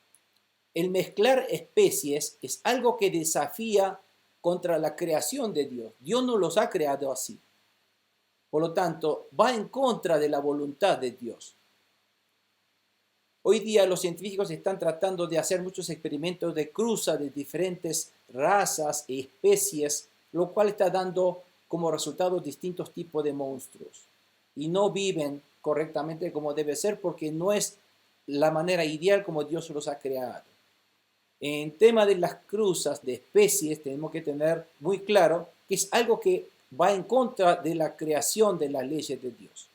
El mezclar especies es algo que desafía contra la creación de Dios. Dios no los ha creado así. Por lo tanto, va en contra de la voluntad de Dios. Hoy día los científicos están tratando de hacer muchos experimentos de cruza de diferentes razas y especies, lo cual está dando como resultado distintos tipos de monstruos. Y no viven correctamente como debe ser porque no es la manera ideal como Dios los ha creado. En tema de las cruzas de especies tenemos que tener muy claro que es algo que va en contra de la creación de las leyes de Dios.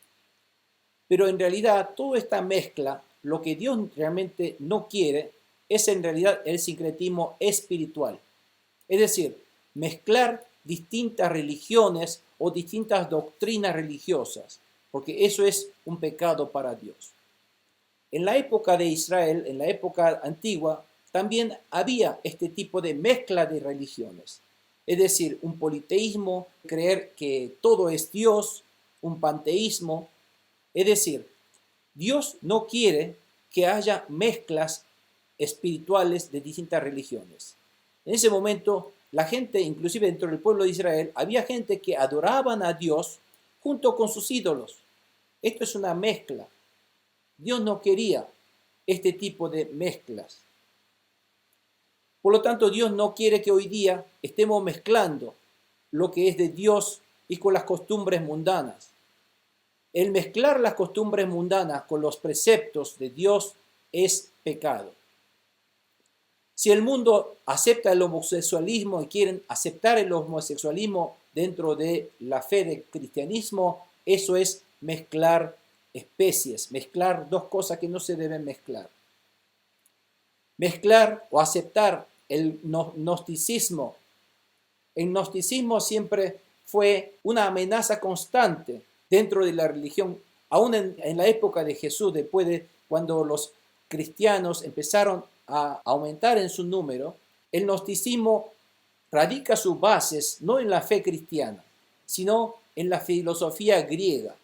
Pero en realidad toda esta mezcla, lo que Dios realmente no quiere es en realidad el sincretismo espiritual. Es decir, mezclar distintas religiones o distintas doctrinas religiosas, porque eso es un pecado para Dios. En la época de Israel, en la época antigua, también había este tipo de mezcla de religiones. Es decir, un politeísmo, creer que todo es Dios, un panteísmo. Es decir, Dios no quiere que haya mezclas espirituales de distintas religiones. En ese momento, la gente, inclusive dentro del pueblo de Israel, había gente que adoraban a Dios junto con sus ídolos. Esto es una mezcla. Dios no quería este tipo de mezclas. Por lo tanto, Dios no quiere que hoy día estemos mezclando lo que es de Dios y con las costumbres mundanas. El mezclar las costumbres mundanas con los preceptos de Dios es pecado. Si el mundo acepta el homosexualismo y quieren aceptar el homosexualismo dentro de la fe del cristianismo, eso es mezclar especies, mezclar dos cosas que no se deben mezclar. Mezclar o aceptar el gnosticismo. El gnosticismo siempre fue una amenaza constante dentro de la religión, aún en la época de Jesús, después de cuando los cristianos empezaron a aumentar en su número. El gnosticismo radica sus bases no en la fe cristiana, sino en la filosofía griega,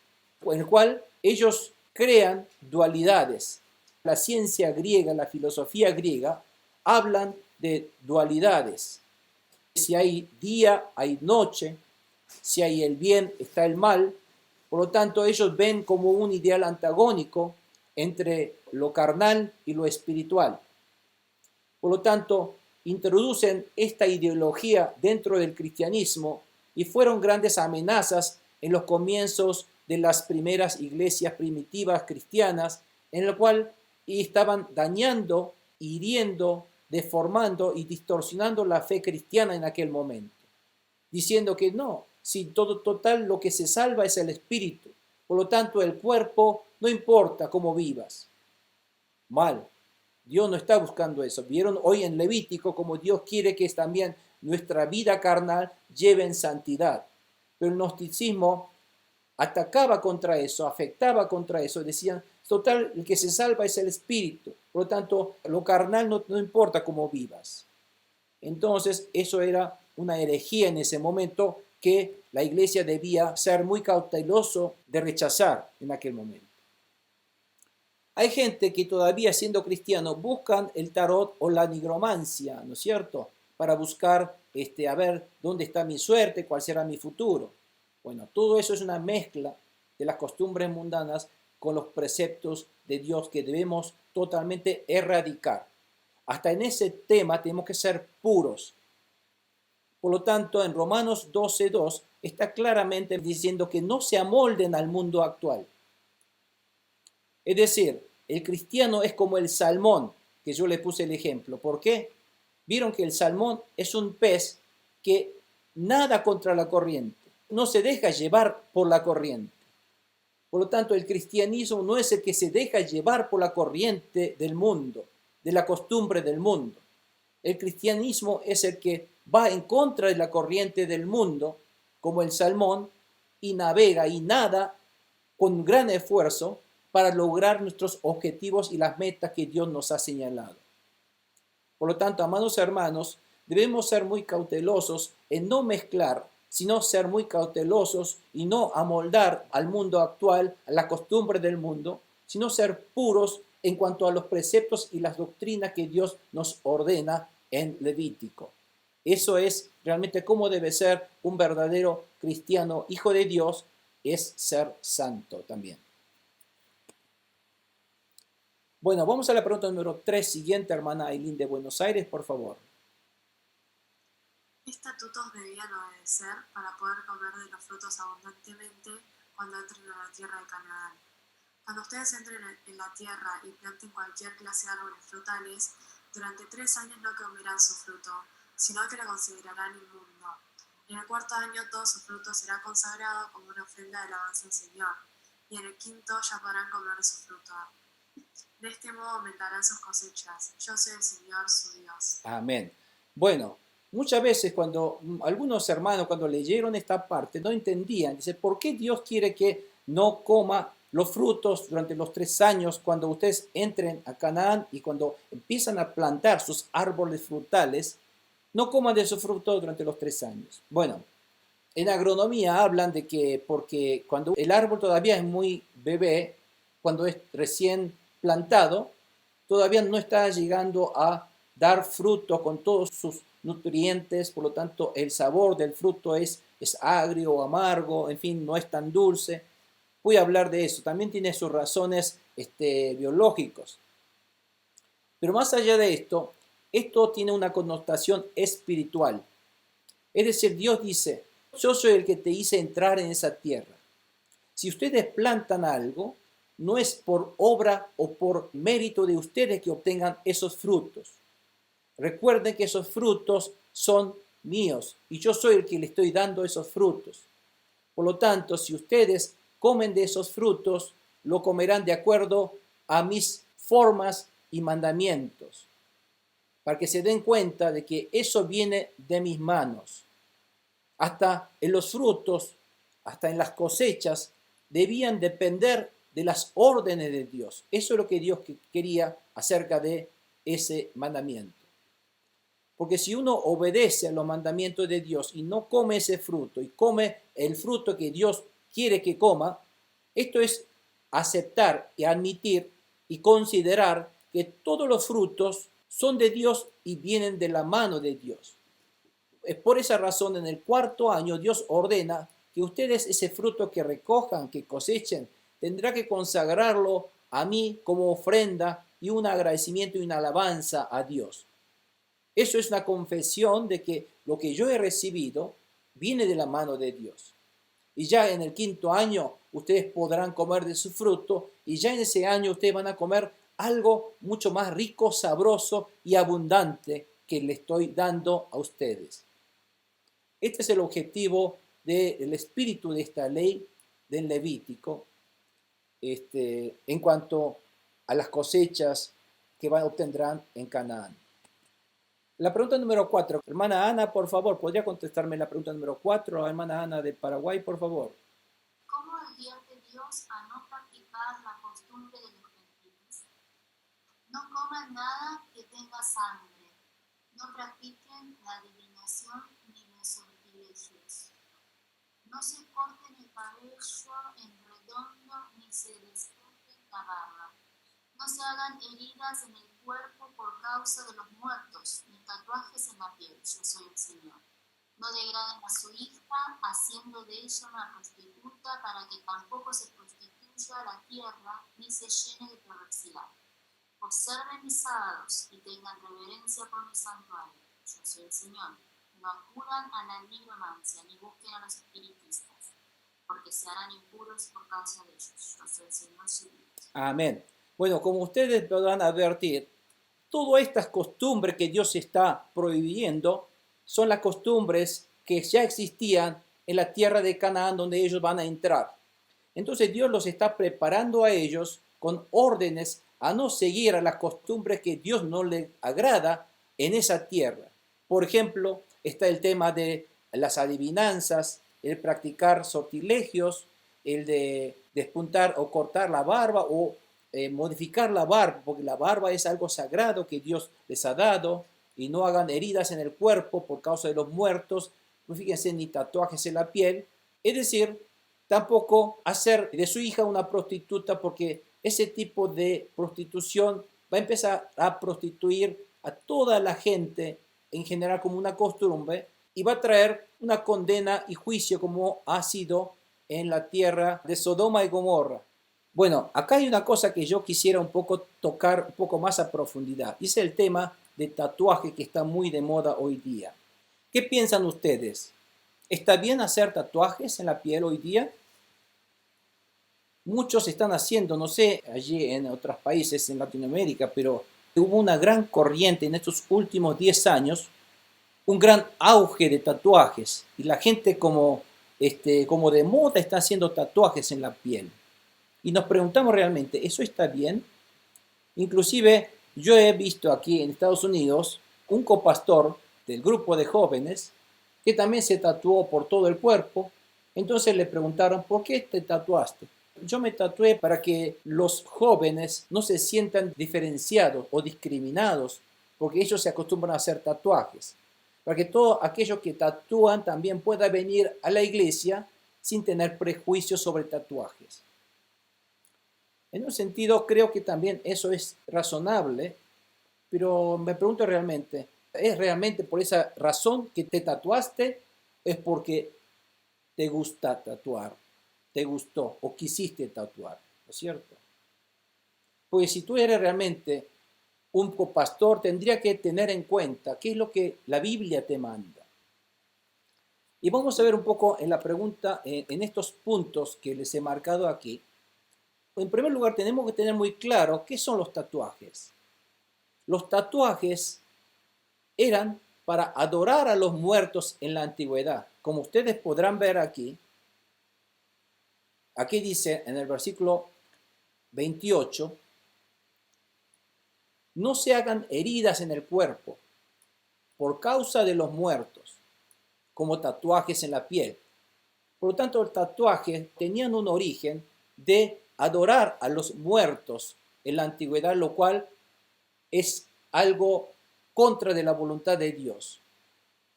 en el cual ellos crean dualidades. La ciencia griega, la filosofía griega, hablan de dualidades. Si hay día, hay noche. Si hay el bien, está el mal. Por lo tanto, ellos ven como un ideal antagónico entre lo carnal y lo espiritual. Por lo tanto, introducen esta ideología dentro del cristianismo y fueron grandes amenazas en los comienzos de las primeras iglesias primitivas cristianas, en lo cual estaban dañando, hiriendo, deformando y distorsionando la fe cristiana en aquel momento, diciendo que no, si todo total lo que se salva es el espíritu, por lo tanto el cuerpo no importa cómo vivas. Mal. Dios no está buscando eso. Vieron hoy en Levítico como Dios quiere que también nuestra vida carnal lleve en santidad. Pero el gnosticismo atacaba contra eso, afectaba contra eso. Decían, total, el que se salva es el espíritu. Por lo tanto, lo carnal no importa cómo vivas. Entonces, eso era una herejía en ese momento que la iglesia debía ser muy cauteloso de rechazar en aquel momento. Hay gente que todavía siendo cristiano buscan el tarot o la nigromancia, ¿no es cierto? Para buscar a ver dónde está mi suerte, cuál será mi futuro. Bueno, todo eso es una mezcla de las costumbres mundanas con los preceptos de Dios que debemos totalmente erradicar. Hasta en ese tema tenemos que ser puros. Por lo tanto, en Romanos 12:2 está claramente diciendo que no se amolden al mundo actual. Es decir, el cristiano es como el salmón, que yo le puse el ejemplo. ¿Por qué? Vieron que el salmón es un pez que nada contra la corriente, no se deja llevar por la corriente. Por lo tanto, el cristianismo no es el que se deja llevar por la corriente del mundo, de la costumbre del mundo. El cristianismo es el que va en contra de la corriente del mundo, como el salmón, y navega y nada con gran esfuerzo para lograr nuestros objetivos y las metas que Dios nos ha señalado. Por lo tanto, amados hermanos, debemos ser muy cautelosos en no mezclar, sino ser muy cautelosos y no amoldar al mundo actual, a la costumbre del mundo, sino ser puros en cuanto a los preceptos y las doctrinas que Dios nos ordena en Levítico. Eso es realmente cómo debe ser un verdadero cristiano, hijo de Dios, es ser santo también. Bueno, vamos a la pregunta número 3, siguiente, hermana Aileen de Buenos Aires, por favor. ¿Qué estatutos debían obedecer para poder comer de los frutos abundantemente cuando entren a la tierra de Canaán? Cuando ustedes entren en la tierra y planten cualquier clase de árboles frutales, durante 3 años no comerán su fruto, sino que la considerarán inmundo. En el 4.º año todo su fruto será consagrado como una ofrenda de alabanza al Señor, y en el 5.º ya podrán comer su fruto. De este modo aumentarán sus cosechas. Yo soy el Señor, su Dios. Amén. Bueno, muchas veces cuando algunos hermanos cuando leyeron esta parte no entendían, dice, ¿por qué Dios quiere que no coma los frutos durante los 3 años cuando ustedes entren a Canaán y cuando empiezan a plantar sus árboles frutales, no coman de su fruto durante los 3 años? Bueno, en agronomía hablan de que porque cuando el árbol todavía es muy bebé, cuando es recién plantado, todavía no está llegando a dar fruto con todos sus nutrientes, por lo tanto el sabor del fruto es agrio o amargo, en fin, no es tan dulce. Voy a hablar de eso, también tiene sus razones biológicos. Pero más allá de esto tiene una connotación espiritual. Es decir, Dios dice, yo soy el que te hice entrar en esa tierra. Si ustedes plantan algo, no es por obra o por mérito de ustedes que obtengan esos frutos. Recuerden que esos frutos son míos y yo soy el que le estoy dando esos frutos. Por lo tanto, si ustedes comen de esos frutos, lo comerán de acuerdo a mis formas y mandamientos, para que se den cuenta de que eso viene de mis manos. Hasta en los frutos, hasta en las cosechas, debían depender de las órdenes de Dios. Eso es lo que Dios quería acerca de ese mandamiento. Porque si uno obedece a los mandamientos de Dios y no come ese fruto y come el fruto que Dios quiere que coma, esto es aceptar y admitir y considerar que todos los frutos son de Dios y vienen de la mano de Dios. Es por esa razón en el 4.º año Dios ordena que ustedes ese fruto que recojan, que cosechen, tendrá que consagrarlo a mí como ofrenda y un agradecimiento y una alabanza a Dios. Eso es una confesión de que lo que yo he recibido viene de la mano de Dios. Y ya en el 5.º año ustedes podrán comer de su fruto y ya en ese año ustedes van a comer algo mucho más rico, sabroso y abundante que le estoy dando a ustedes. Este es el objetivo del espíritu de esta ley del Levítico en cuanto a las cosechas que obtendrán en Canaán. La pregunta número 4. Hermana Ana, por favor, ¿podría contestarme la pregunta número 4? La hermana Ana de Paraguay, por favor. ¿Cómo advierte Dios a no practicar la costumbre de los gentiles? No coman nada que tenga sangre, no practiquen la adivinación ni los sortilegios. No se corten el cabello en redondo ni se descorten la barba. No se hagan heridas en el cuerpo por causa de los muertos, ni tatuajes en la piel. Yo soy el Señor. No degraden a su hija, haciendo de ella una prostituta, para que tampoco se prostituya la tierra, ni se llene de perversidad. Observen mis sábados y tengan reverencia por mi santuario. Yo soy el Señor. No acudan a la nigromancia, ni busquen a los espiritistas, porque se harán impuros por causa de ellos. Yo soy el Señor, su Dios. Amén. Bueno, como ustedes podrán advertir, todas estas costumbres que Dios está prohibiendo son las costumbres que ya existían en la tierra de Canaán donde ellos van a entrar. Entonces Dios los está preparando a ellos con órdenes a no seguir a las costumbres que Dios no le agrada en esa tierra. Por ejemplo, está el tema de las adivinanzas, el practicar sortilegios, el de despuntar o cortar la barba o modificar la barba, porque la barba es algo sagrado que Dios les ha dado, y no hagan heridas en el cuerpo por causa de los muertos, no fíjense ni tatuajes en la piel, es decir, tampoco hacer de su hija una prostituta, porque ese tipo de prostitución va a empezar a prostituir a toda la gente en general como una costumbre y va a traer una condena y juicio como ha sido en la tierra de Sodoma y Gomorra. Bueno, acá hay una cosa que yo quisiera un poco tocar un poco más a profundidad. Y es el tema de tatuaje que está muy de moda hoy día. ¿Qué piensan ustedes? ¿Está bien hacer tatuajes en la piel hoy día? muchos están haciendo, no sé, allí en otros países en Latinoamérica, pero hubo una gran corriente en estos últimos 10 años, un gran auge de tatuajes. Y la gente como de moda está haciendo tatuajes en la piel. Y nos preguntamos realmente, ¿eso está bien? Inclusive yo he visto aquí en Estados Unidos un copastor del grupo de jóvenes que también se tatuó por todo el cuerpo. Entonces le preguntaron, ¿por qué te tatuaste? Yo me tatué para que los jóvenes no se sientan diferenciados o discriminados porque ellos se acostumbran a hacer tatuajes. Para que todos aquellos que tatúan también puedan venir a la iglesia sin tener prejuicios sobre tatuajes. En un sentido, creo que también eso es razonable, pero me pregunto realmente, ¿es realmente por esa razón que te tatuaste? ¿Es porque te gusta tatuar? ¿Te gustó o quisiste tatuar? ¿No es cierto? Porque si tú eres realmente un copastor, tendría que tener en cuenta qué es lo que la Biblia te manda. Y vamos a ver un poco en la pregunta, en estos puntos que les he marcado aquí. En primer lugar, tenemos que tener muy claro qué son los tatuajes. Los tatuajes eran para adorar a los muertos en la antigüedad. Como ustedes podrán ver aquí, aquí dice en el versículo 28, no se hagan heridas en el cuerpo por causa de los muertos, como tatuajes en la piel. Por lo tanto, los tatuajes tenían un origen de adorar a los muertos en la antigüedad, lo cual es algo contra de la voluntad de Dios.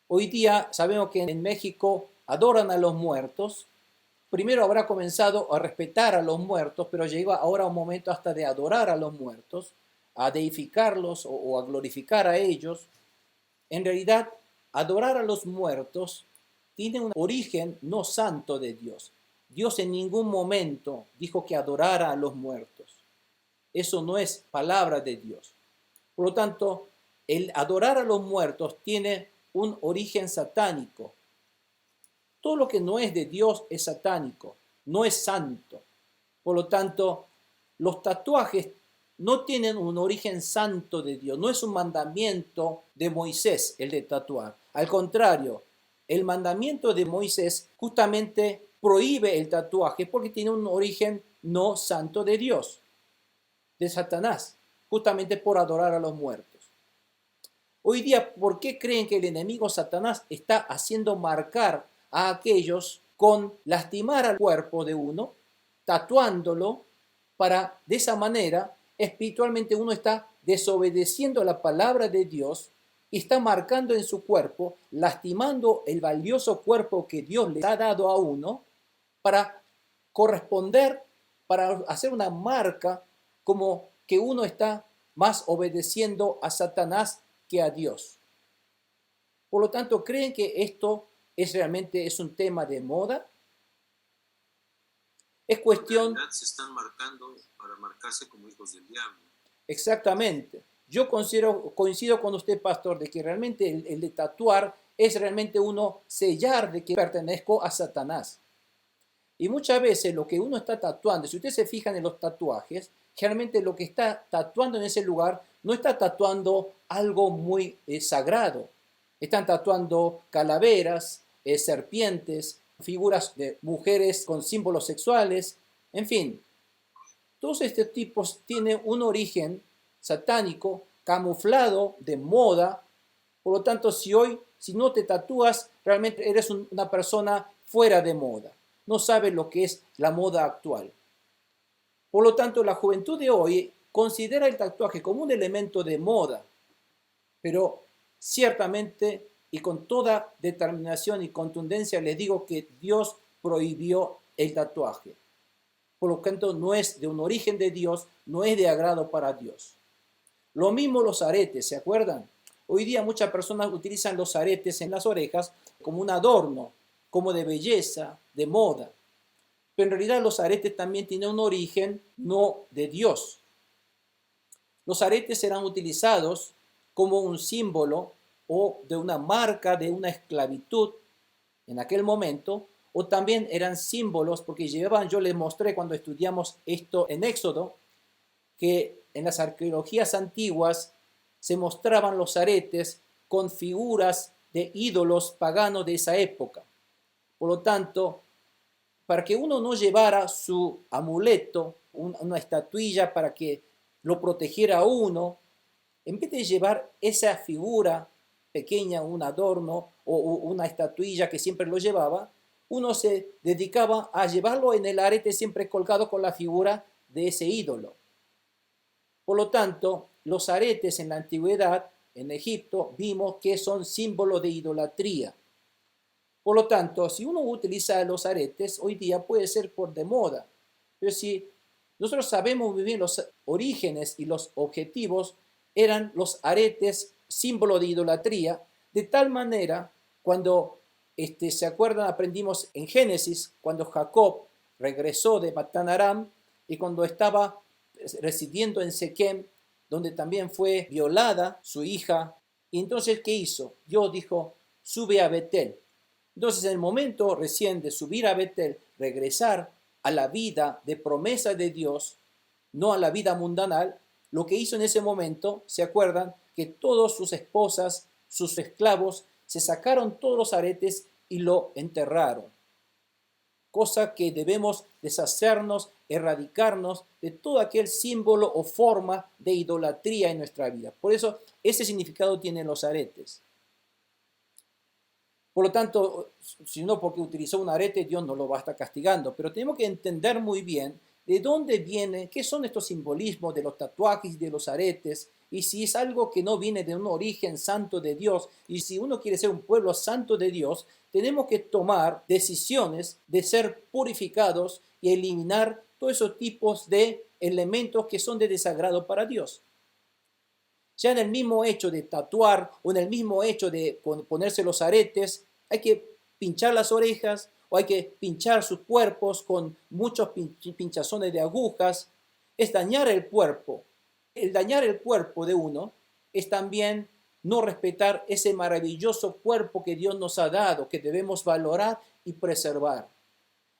Hoy día sabemos que en México adoran a los muertos. Primero habrá comenzado a respetar a los muertos, pero llega ahora un momento hasta de adorar a los muertos, a deificarlos o a glorificar a ellos. En realidad, adorar a los muertos tiene un origen no santo de Dios. Dios en ningún momento dijo que adorara a los muertos. Eso no es palabra de Dios. Por lo tanto, el adorar a los muertos tiene un origen satánico. Todo lo que no es de Dios es satánico, no es santo. Por lo tanto, los tatuajes no tienen un origen santo de Dios. No es un mandamiento de Moisés el de tatuar. Al contrario, el mandamiento de Moisés justamente prohíbe el tatuaje porque tiene un origen no santo de Dios, de Satanás, justamente por adorar a los muertos. Hoy día, ¿por qué creen que el enemigo Satanás está haciendo marcar a aquellos con lastimar al cuerpo de uno, tatuándolo, para de esa manera espiritualmente uno está desobedeciendo la palabra de Dios y está marcando en su cuerpo, lastimando el valioso cuerpo que Dios le ha dado a uno para corresponder, para hacer una marca como que uno está más obedeciendo a Satanás que a Dios. Por lo tanto, ¿creen que esto realmente es un tema de moda? Es cuestión... En realidad se están marcando para marcarse como hijos del diablo. Exactamente. Yo coincido con usted, pastor, de que realmente el de tatuar es realmente uno sellar de que pertenezco a Satanás. Y muchas veces lo que uno está tatuando, si ustedes se fijan en los tatuajes, generalmente lo que está tatuando en ese lugar no está tatuando algo muy sagrado. Están tatuando calaveras, serpientes, figuras de mujeres con símbolos sexuales, en fin. Todos estos tipos tienen un origen satánico, camuflado de moda. Por lo tanto, si no te tatúas, realmente eres una persona fuera de moda. No sabes lo que es la moda actual. Por lo tanto, la juventud de hoy considera el tatuaje como un elemento de moda, pero ciertamente y con toda determinación y contundencia les digo que Dios prohibió el tatuaje. Por lo tanto, no es de un origen de Dios, no es de agrado para Dios. Lo mismo los aretes, ¿se acuerdan? Hoy día muchas personas utilizan los aretes en las orejas como un adorno, como de belleza, de moda. Pero en realidad los aretes también tienen un origen no de Dios. Los aretes eran utilizados como un símbolo o de una marca de una esclavitud en aquel momento, o también eran símbolos, porque llevaban, yo les mostré cuando estudiamos esto en Éxodo, que en las arqueologías antiguas se mostraban los aretes con figuras de ídolos paganos de esa época. Por lo tanto, para que uno no llevara su amuleto, una estatuilla para que lo protegiera a uno, en vez de llevar esa figura pequeña, un adorno o una estatuilla que siempre lo llevaba, uno se dedicaba a llevarlo en el arete siempre colgado con la figura de ese ídolo. Por lo tanto, los aretes en la antigüedad, en Egipto, vimos que son símbolos de idolatría. Por lo tanto, si uno utiliza los aretes, hoy día puede ser por de moda. Pero si nosotros sabemos muy bien los orígenes y los objetivos, eran los aretes símbolo de idolatría, de tal manera, cuando se acuerdan, aprendimos en Génesis, cuando Jacob regresó de Patán Aram y cuando estaba residiendo en Siquem, donde también fue violada su hija, y entonces, ¿qué hizo? Dios dijo, sube a Betel. Entonces, en el momento recién de subir a Betel, regresar a la vida de promesa de Dios, no a la vida mundanal, lo que hizo en ese momento, ¿se acuerdan? Que todas sus esposas, sus esclavos, se sacaron todos los aretes y lo enterraron. Cosa que debemos deshacernos, erradicarnos de todo aquel símbolo o forma de idolatría en nuestra vida. Por eso, ese significado tienen los aretes. Por lo tanto, si no porque utilizó un arete, Dios no lo va a estar castigando. Pero tenemos que entender muy bien de dónde viene, qué son estos simbolismos de los tatuajes y de los aretes, y si es algo que no viene de un origen santo de Dios, y si uno quiere ser un pueblo santo de Dios, tenemos que tomar decisiones de ser purificados y eliminar todos esos tipos de elementos que son de desagrado para Dios. Ya en el mismo hecho de tatuar o en el mismo hecho de ponerse los aretes, hay que pinchar las orejas o hay que pinchar sus cuerpos con muchos pinchazones de agujas. Es dañar el cuerpo. El dañar el cuerpo de uno es también no respetar ese maravilloso cuerpo que Dios nos ha dado, que debemos valorar y preservar.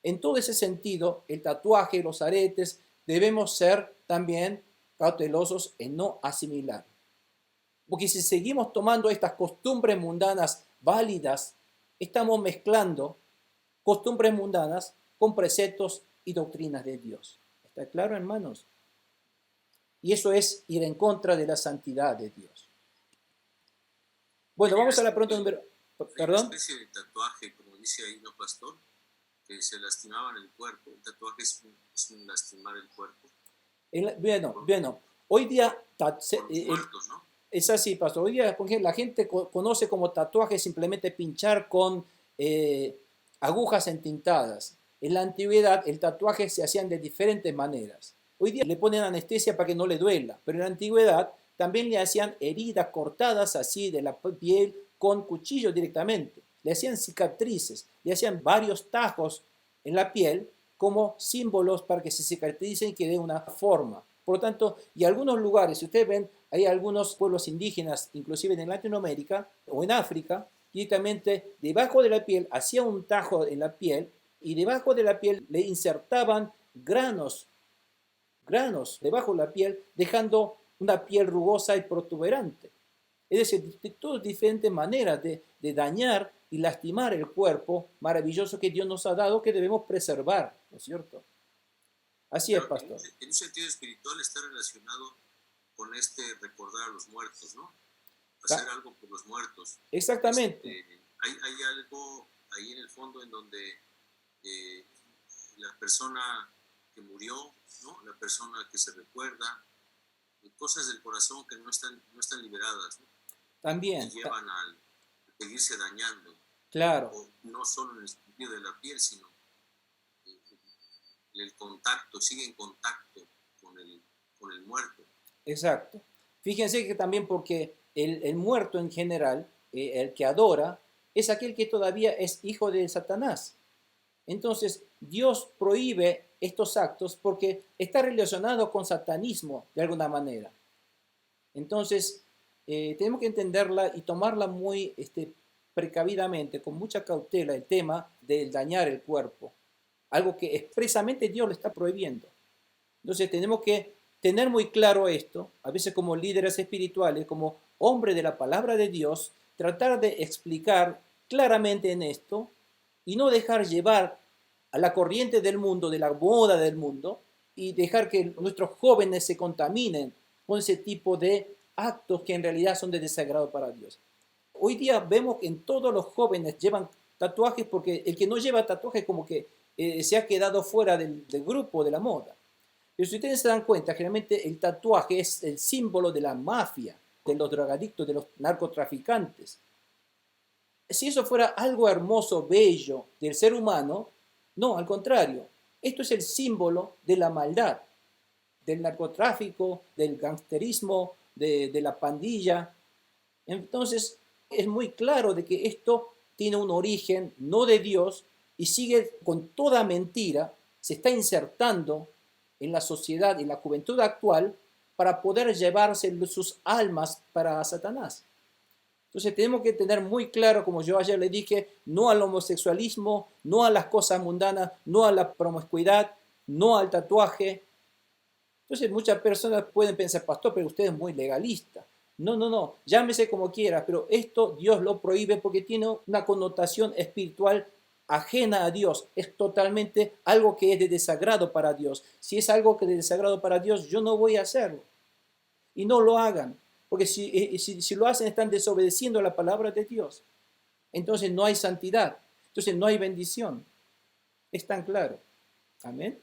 En todo ese sentido, el tatuaje, los aretes, debemos ser también cautelosos en no asimilar. Porque si seguimos tomando estas costumbres mundanas válidas, estamos mezclando costumbres mundanas con preceptos y doctrinas de Dios. ¿Está claro, hermanos? Y eso es ir en contra de la santidad de Dios. Bueno, vamos a la pregunta número... ¿Perdón? Una especie de tatuaje, como dice ahí, ¿no, pastor? Que se lastimaban el cuerpo. El tatuaje es un lastimar el cuerpo. Bueno. Hoy día... muertos, ¿no? Es así, pastor. Hoy día, por ejemplo, la gente conoce como tatuaje simplemente pinchar con agujas entintadas. En la antigüedad, el tatuaje se hacían de diferentes maneras. Hoy día le ponen anestesia para que no le duela, pero en la antigüedad también le hacían heridas cortadas así de la piel con cuchillo directamente. Le hacían cicatrices, le hacían varios tajos en la piel como símbolos para que se cicatricen y que dé una forma. Por lo tanto, y algunos lugares, si ustedes ven, hay algunos pueblos indígenas, inclusive en Latinoamérica o en África, directamente debajo de la piel, hacían un tajo en la piel y debajo de la piel le insertaban granos debajo de la piel, dejando una piel rugosa y protuberante. Es decir, de todas diferentes maneras de dañar y lastimar el cuerpo maravilloso que Dios nos ha dado, que debemos preservar, ¿no es cierto? Así es, pastor. En un sentido espiritual está relacionado con recordar a los muertos, ¿no? Hacer algo por los muertos. Exactamente. Hay algo ahí en el fondo en donde la persona que murió, ¿no? La persona que se recuerda, cosas del corazón que no están liberadas, ¿no? También. Y llevan a seguirse dañando. Claro. O no solo en el sentido de la piel, sino el contacto, sigue en contacto con el muerto. Exacto. Fíjense que también porque el muerto en general, el que adora, es aquel que todavía es hijo de Satanás. Entonces, Dios prohíbe estos actos porque está relacionado con satanismo de alguna manera. Entonces, tenemos que entenderla y tomarla muy precavidamente, con mucha cautela, el tema del dañar el cuerpo. Algo que expresamente Dios le está prohibiendo. Entonces tenemos que tener muy claro esto, a veces como líderes espirituales, como hombres de la palabra de Dios, tratar de explicar claramente en esto y no dejar llevar a la corriente del mundo, de la moda del mundo, y dejar que nuestros jóvenes se contaminen con ese tipo de actos que en realidad son de desagrado para Dios. Hoy día vemos que en todos los jóvenes llevan tatuajes porque el que no lleva tatuajes como que se ha quedado fuera del grupo, de la moda. Pero si ustedes se dan cuenta, generalmente el tatuaje es el símbolo de la mafia, de los drogadictos, de los narcotraficantes. Si eso fuera algo hermoso, bello del ser humano, no, al contrario. Esto es el símbolo de la maldad, del narcotráfico, del gangsterismo, de la pandilla. Entonces, es muy claro de que esto tiene un origen no de Dios y sigue con toda mentira, se está insertando en la sociedad y la juventud actual para poder llevarse sus almas para Satanás. Entonces tenemos que tener muy claro, como yo ayer le dije, no al homosexualismo, no a las cosas mundanas, no a la promiscuidad, no al tatuaje. Entonces muchas personas pueden pensar, pastor, pero usted es muy legalista. No, llámese como quiera, pero esto Dios lo prohíbe porque tiene una connotación espiritual ajena a Dios. Es totalmente algo que es de desagrado para Dios. Si es algo que es de desagrado para Dios, yo no voy a hacerlo. Y no lo hagan. Porque si lo hacen, están desobedeciendo la palabra de Dios. Entonces no hay santidad. Entonces no hay bendición. Es tan claro. Amén.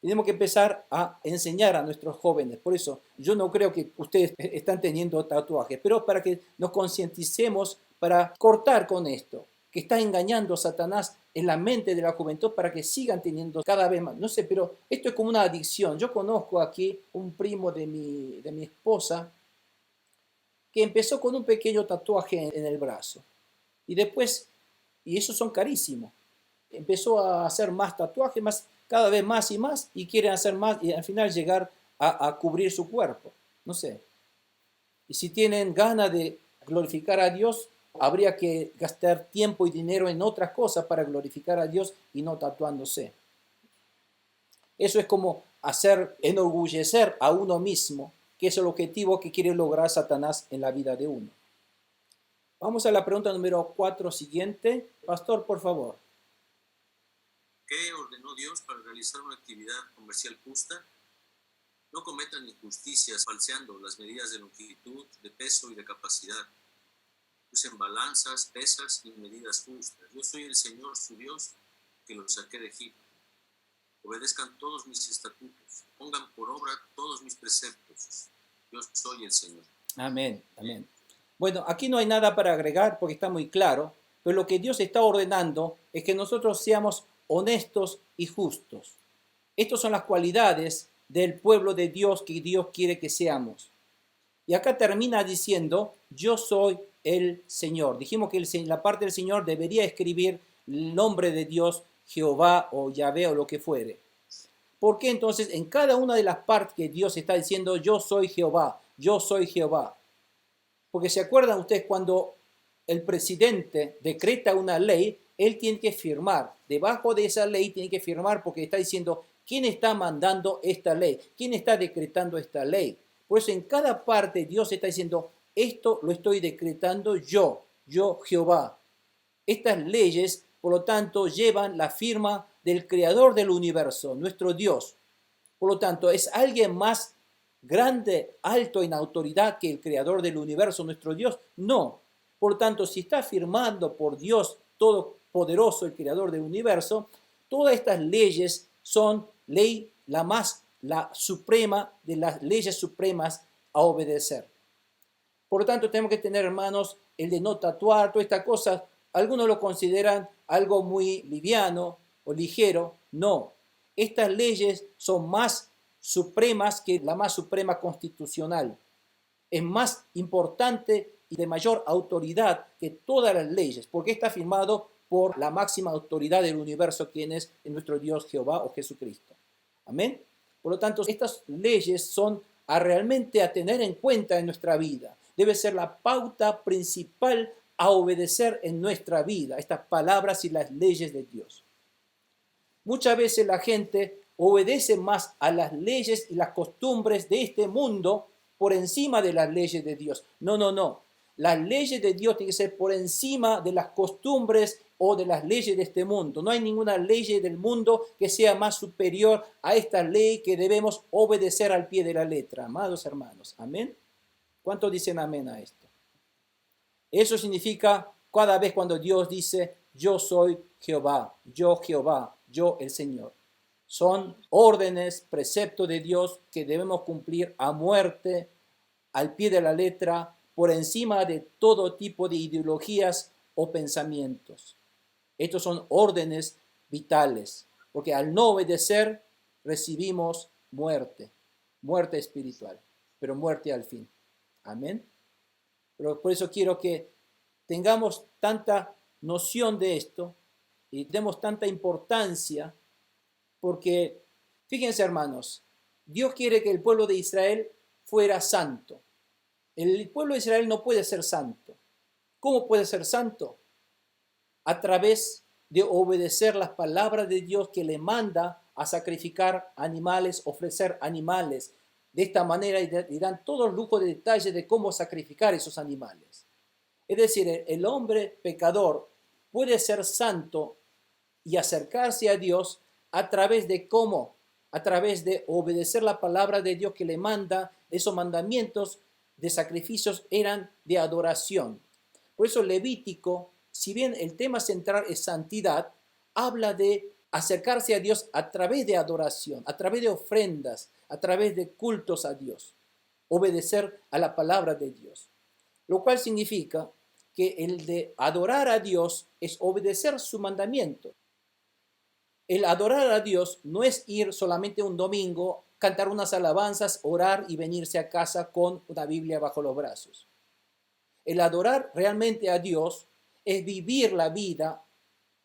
Tenemos que empezar a enseñar a nuestros jóvenes. Por eso yo no creo que ustedes están teniendo tatuajes, pero para que nos concienticemos, para cortar con esto, que está engañando a Satanás en la mente de la juventud para que sigan teniendo cada vez más. No sé, pero esto es como una adicción. Yo conozco aquí un primo de mi esposa que empezó con un pequeño tatuaje en el brazo. Y después, y esos son carísimos, empezó a hacer más tatuajes, cada vez más y más, y quiere hacer más y al final llegar a cubrir su cuerpo. No sé. Y si tienen ganas de glorificar a Dios, habría que gastar tiempo y dinero en otras cosas para glorificar a Dios y no tatuándose. Eso es como enorgullecer a uno mismo, que es el objetivo que quiere lograr Satanás en la vida de uno. Vamos a la pregunta número 4 siguiente. Pastor, por favor. ¿Qué ordenó Dios para realizar una actividad comercial justa? No cometan injusticias falseando las medidas de longitud, de peso y de capacidad. Usen balanzas, pesas y medidas justas. Yo soy el Señor, su Dios, que los saqué de Egipto. Obedezcan todos mis estatutos. Pongan por obra todos mis preceptos. Yo soy el Señor. Amén, amén. Bueno, aquí no hay nada para agregar porque está muy claro, pero lo que Dios está ordenando es que nosotros seamos honestos y justos. Estas son las cualidades del pueblo de Dios que Dios quiere que seamos. Y acá termina diciendo, yo soy el Señor. Dijimos que la parte del Señor debería escribir el nombre de Dios, Jehová o Yahvé o lo que fuere. ¿Por qué entonces en cada una de las partes que Dios está diciendo, yo soy Jehová, yo soy Jehová? Porque se acuerdan ustedes cuando el presidente decreta una ley, él tiene que firmar. Debajo de esa ley tiene que firmar porque está diciendo quién está mandando esta ley, quién está decretando esta ley. Por eso en cada parte Dios está diciendo, esto lo estoy decretando yo Jehová. Estas leyes, por lo tanto, llevan la firma del Creador del universo, nuestro Dios. Por lo tanto, ¿es alguien más grande, alto en autoridad que el Creador del universo, nuestro Dios? No. Por lo tanto, si está firmando por Dios Todopoderoso, el Creador del universo, todas estas leyes son la suprema de las leyes supremas a obedecer. Por lo tanto, tenemos que tener, hermanos, el de no tatuar, todas estas cosas. Algunos lo consideran algo muy liviano o ligero. No. Estas leyes son más supremas que la más suprema constitucional. Es más importante y de mayor autoridad que todas las leyes, porque está firmado por la máxima autoridad del universo, quien es nuestro Dios Jehová o Jesucristo. Amén. Por lo tanto, estas leyes son realmente a tener en cuenta en nuestra vida. debe ser la pauta principal a obedecer en nuestra vida, estas palabras y las leyes de Dios. Muchas veces la gente obedece más a las leyes y las costumbres de este mundo por encima de las leyes de Dios. No. Las leyes de Dios tienen que ser por encima de las costumbres o de las leyes de este mundo. No hay ninguna ley del mundo que sea más superior a esta ley que debemos obedecer al pie de la letra. Amados hermanos, ¿amén? ¿Cuántos dicen amén a esto? Eso significa cada vez cuando Dios dice, yo soy Jehová, yo el Señor. Son órdenes, preceptos de Dios que debemos cumplir a muerte, al pie de la letra, por encima de todo tipo de ideologías o pensamientos. Estos son órdenes vitales, porque al no obedecer recibimos muerte espiritual, pero muerte al fin. Amén. Pero por eso quiero que tengamos tanta noción de esto y demos tanta importancia, porque fíjense hermanos, Dios quiere que el pueblo de Israel fuera santo. El pueblo de Israel no puede ser santo. ¿Cómo puede ser santo? A través de obedecer las palabras de Dios que le manda a sacrificar animales, ofrecer animales. De esta manera le dan todo el lujo de detalle de cómo sacrificar esos animales. Es decir, el hombre pecador puede ser santo y acercarse a Dios a través de cómo, a través de obedecer la palabra de Dios que le manda. Esos mandamientos de sacrificios eran de adoración. Por eso Levítico, si bien el tema central es santidad, habla de acercarse a Dios a través de adoración, a través de ofrendas, a través de cultos a Dios, obedecer a la palabra de Dios. Lo cual significa que el de adorar a Dios es obedecer su mandamiento. El adorar a Dios no es ir solamente un domingo, cantar unas alabanzas, orar y venirse a casa con una Biblia bajo los brazos. El adorar realmente a Dios es vivir la vida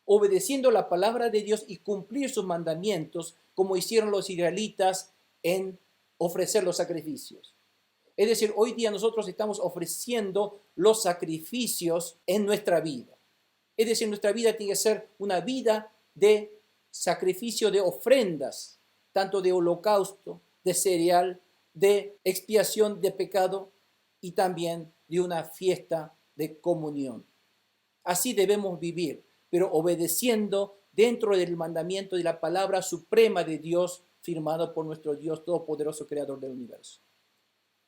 obedeciendo la palabra de Dios y cumplir sus mandamientos como hicieron los israelitas en ofrecer los sacrificios. Es decir, hoy día nosotros estamos ofreciendo los sacrificios en nuestra vida. Es decir, nuestra vida tiene que ser una vida de sacrificio de ofrendas, tanto de holocausto, de cereal, de expiación de pecado y también de una fiesta de comunión. Así debemos vivir, pero obedeciendo dentro del mandamiento de la palabra suprema de Dios, firmado por nuestro Dios Todopoderoso, Creador del universo.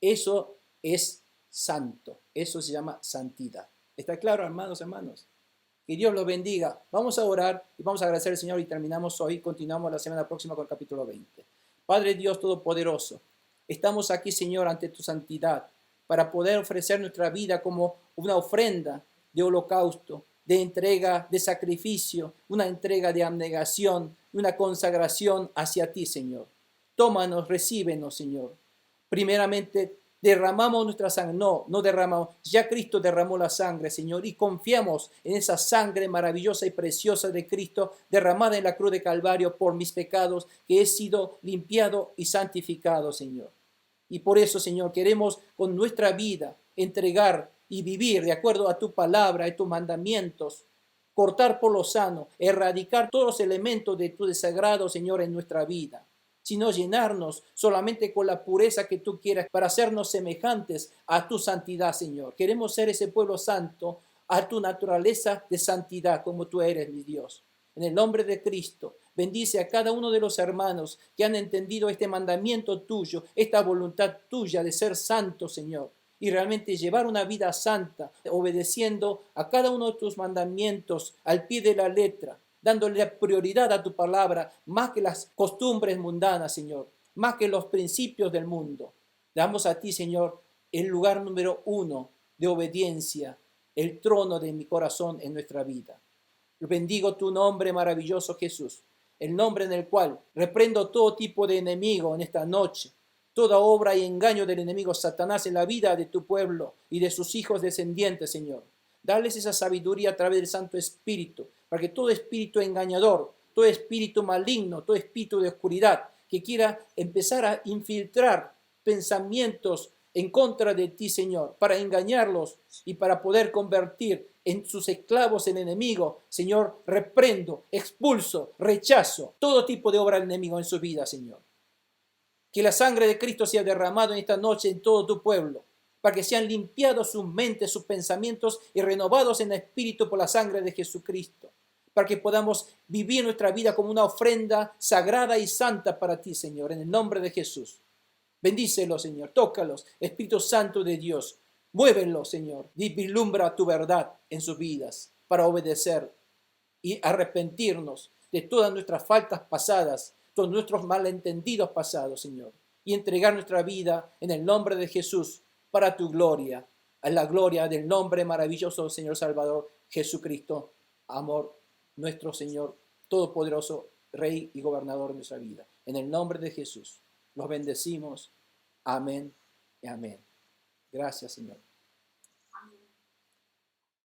Eso es santo, eso se llama santidad. ¿Está claro, hermanos? Que Dios los bendiga. Vamos a orar y vamos a agradecer al Señor y terminamos hoy. Continuamos la semana próxima con el capítulo 20. Padre Dios Todopoderoso, estamos aquí, Señor, ante tu santidad para poder ofrecer nuestra vida como una ofrenda de holocausto, de entrega, de sacrificio, una entrega de abnegación, una consagración hacia ti, Señor. Tómanos, recíbenos, Señor. Primeramente, derramamos nuestra sangre. No derramamos. Ya Cristo derramó la sangre, Señor, y confiamos en esa sangre maravillosa y preciosa de Cristo derramada en la cruz de Calvario por mis pecados, que he sido limpiado y santificado, Señor. Y por eso, Señor, queremos con nuestra vida entregar y vivir de acuerdo a tu palabra y tus mandamientos, cortar por lo sano, erradicar todos los elementos de tu desagrado, Señor, en nuestra vida, sino llenarnos solamente con la pureza que tú quieras para hacernos semejantes a tu santidad, Señor. Queremos ser ese pueblo santo a tu naturaleza de santidad como tú eres, mi Dios. En el nombre de Cristo, bendice a cada uno de los hermanos que han entendido este mandamiento tuyo, esta voluntad tuya de ser santo, Señor, y realmente llevar una vida santa, obedeciendo a cada uno de tus mandamientos al pie de la letra, dándole prioridad a tu palabra, más que las costumbres mundanas, Señor, más que los principios del mundo. Damos a ti, Señor, el lugar número 1 de obediencia, el trono de mi corazón en nuestra vida. Bendigo tu nombre maravilloso, Jesús, el nombre en el cual reprendo todo tipo de enemigo en esta noche, toda obra y engaño del enemigo Satanás en la vida de tu pueblo y de sus hijos descendientes, Señor. Dales esa sabiduría a través del Santo Espíritu, para que todo espíritu engañador, todo espíritu maligno, todo espíritu de oscuridad que quiera empezar a infiltrar pensamientos en contra de ti, Señor, para engañarlos y para poder convertir en sus esclavos el enemigo. Señor, reprendo, expulso, rechazo todo tipo de obra del enemigo en su vida, Señor. Que la sangre de Cristo sea derramada en esta noche en todo tu pueblo, para que sean limpiados sus mentes, sus pensamientos y renovados en el espíritu por la sangre de Jesucristo, para que podamos vivir nuestra vida como una ofrenda sagrada y santa para ti, Señor, en el nombre de Jesús. Bendícelos, Señor, tócalos, Espíritu Santo de Dios, muévelos, Señor, y vislumbra tu verdad en sus vidas para obedecer y arrepentirnos de todas nuestras faltas pasadas, todos nuestros malentendidos pasados, Señor, y entregar nuestra vida en el nombre de Jesús para tu gloria, a la gloria del nombre maravilloso, Señor Salvador, Jesucristo, amor, nuestro Señor, todopoderoso, Rey y Gobernador de nuestra vida. En el nombre de Jesús, los bendecimos. Amén y amén. Gracias, Señor.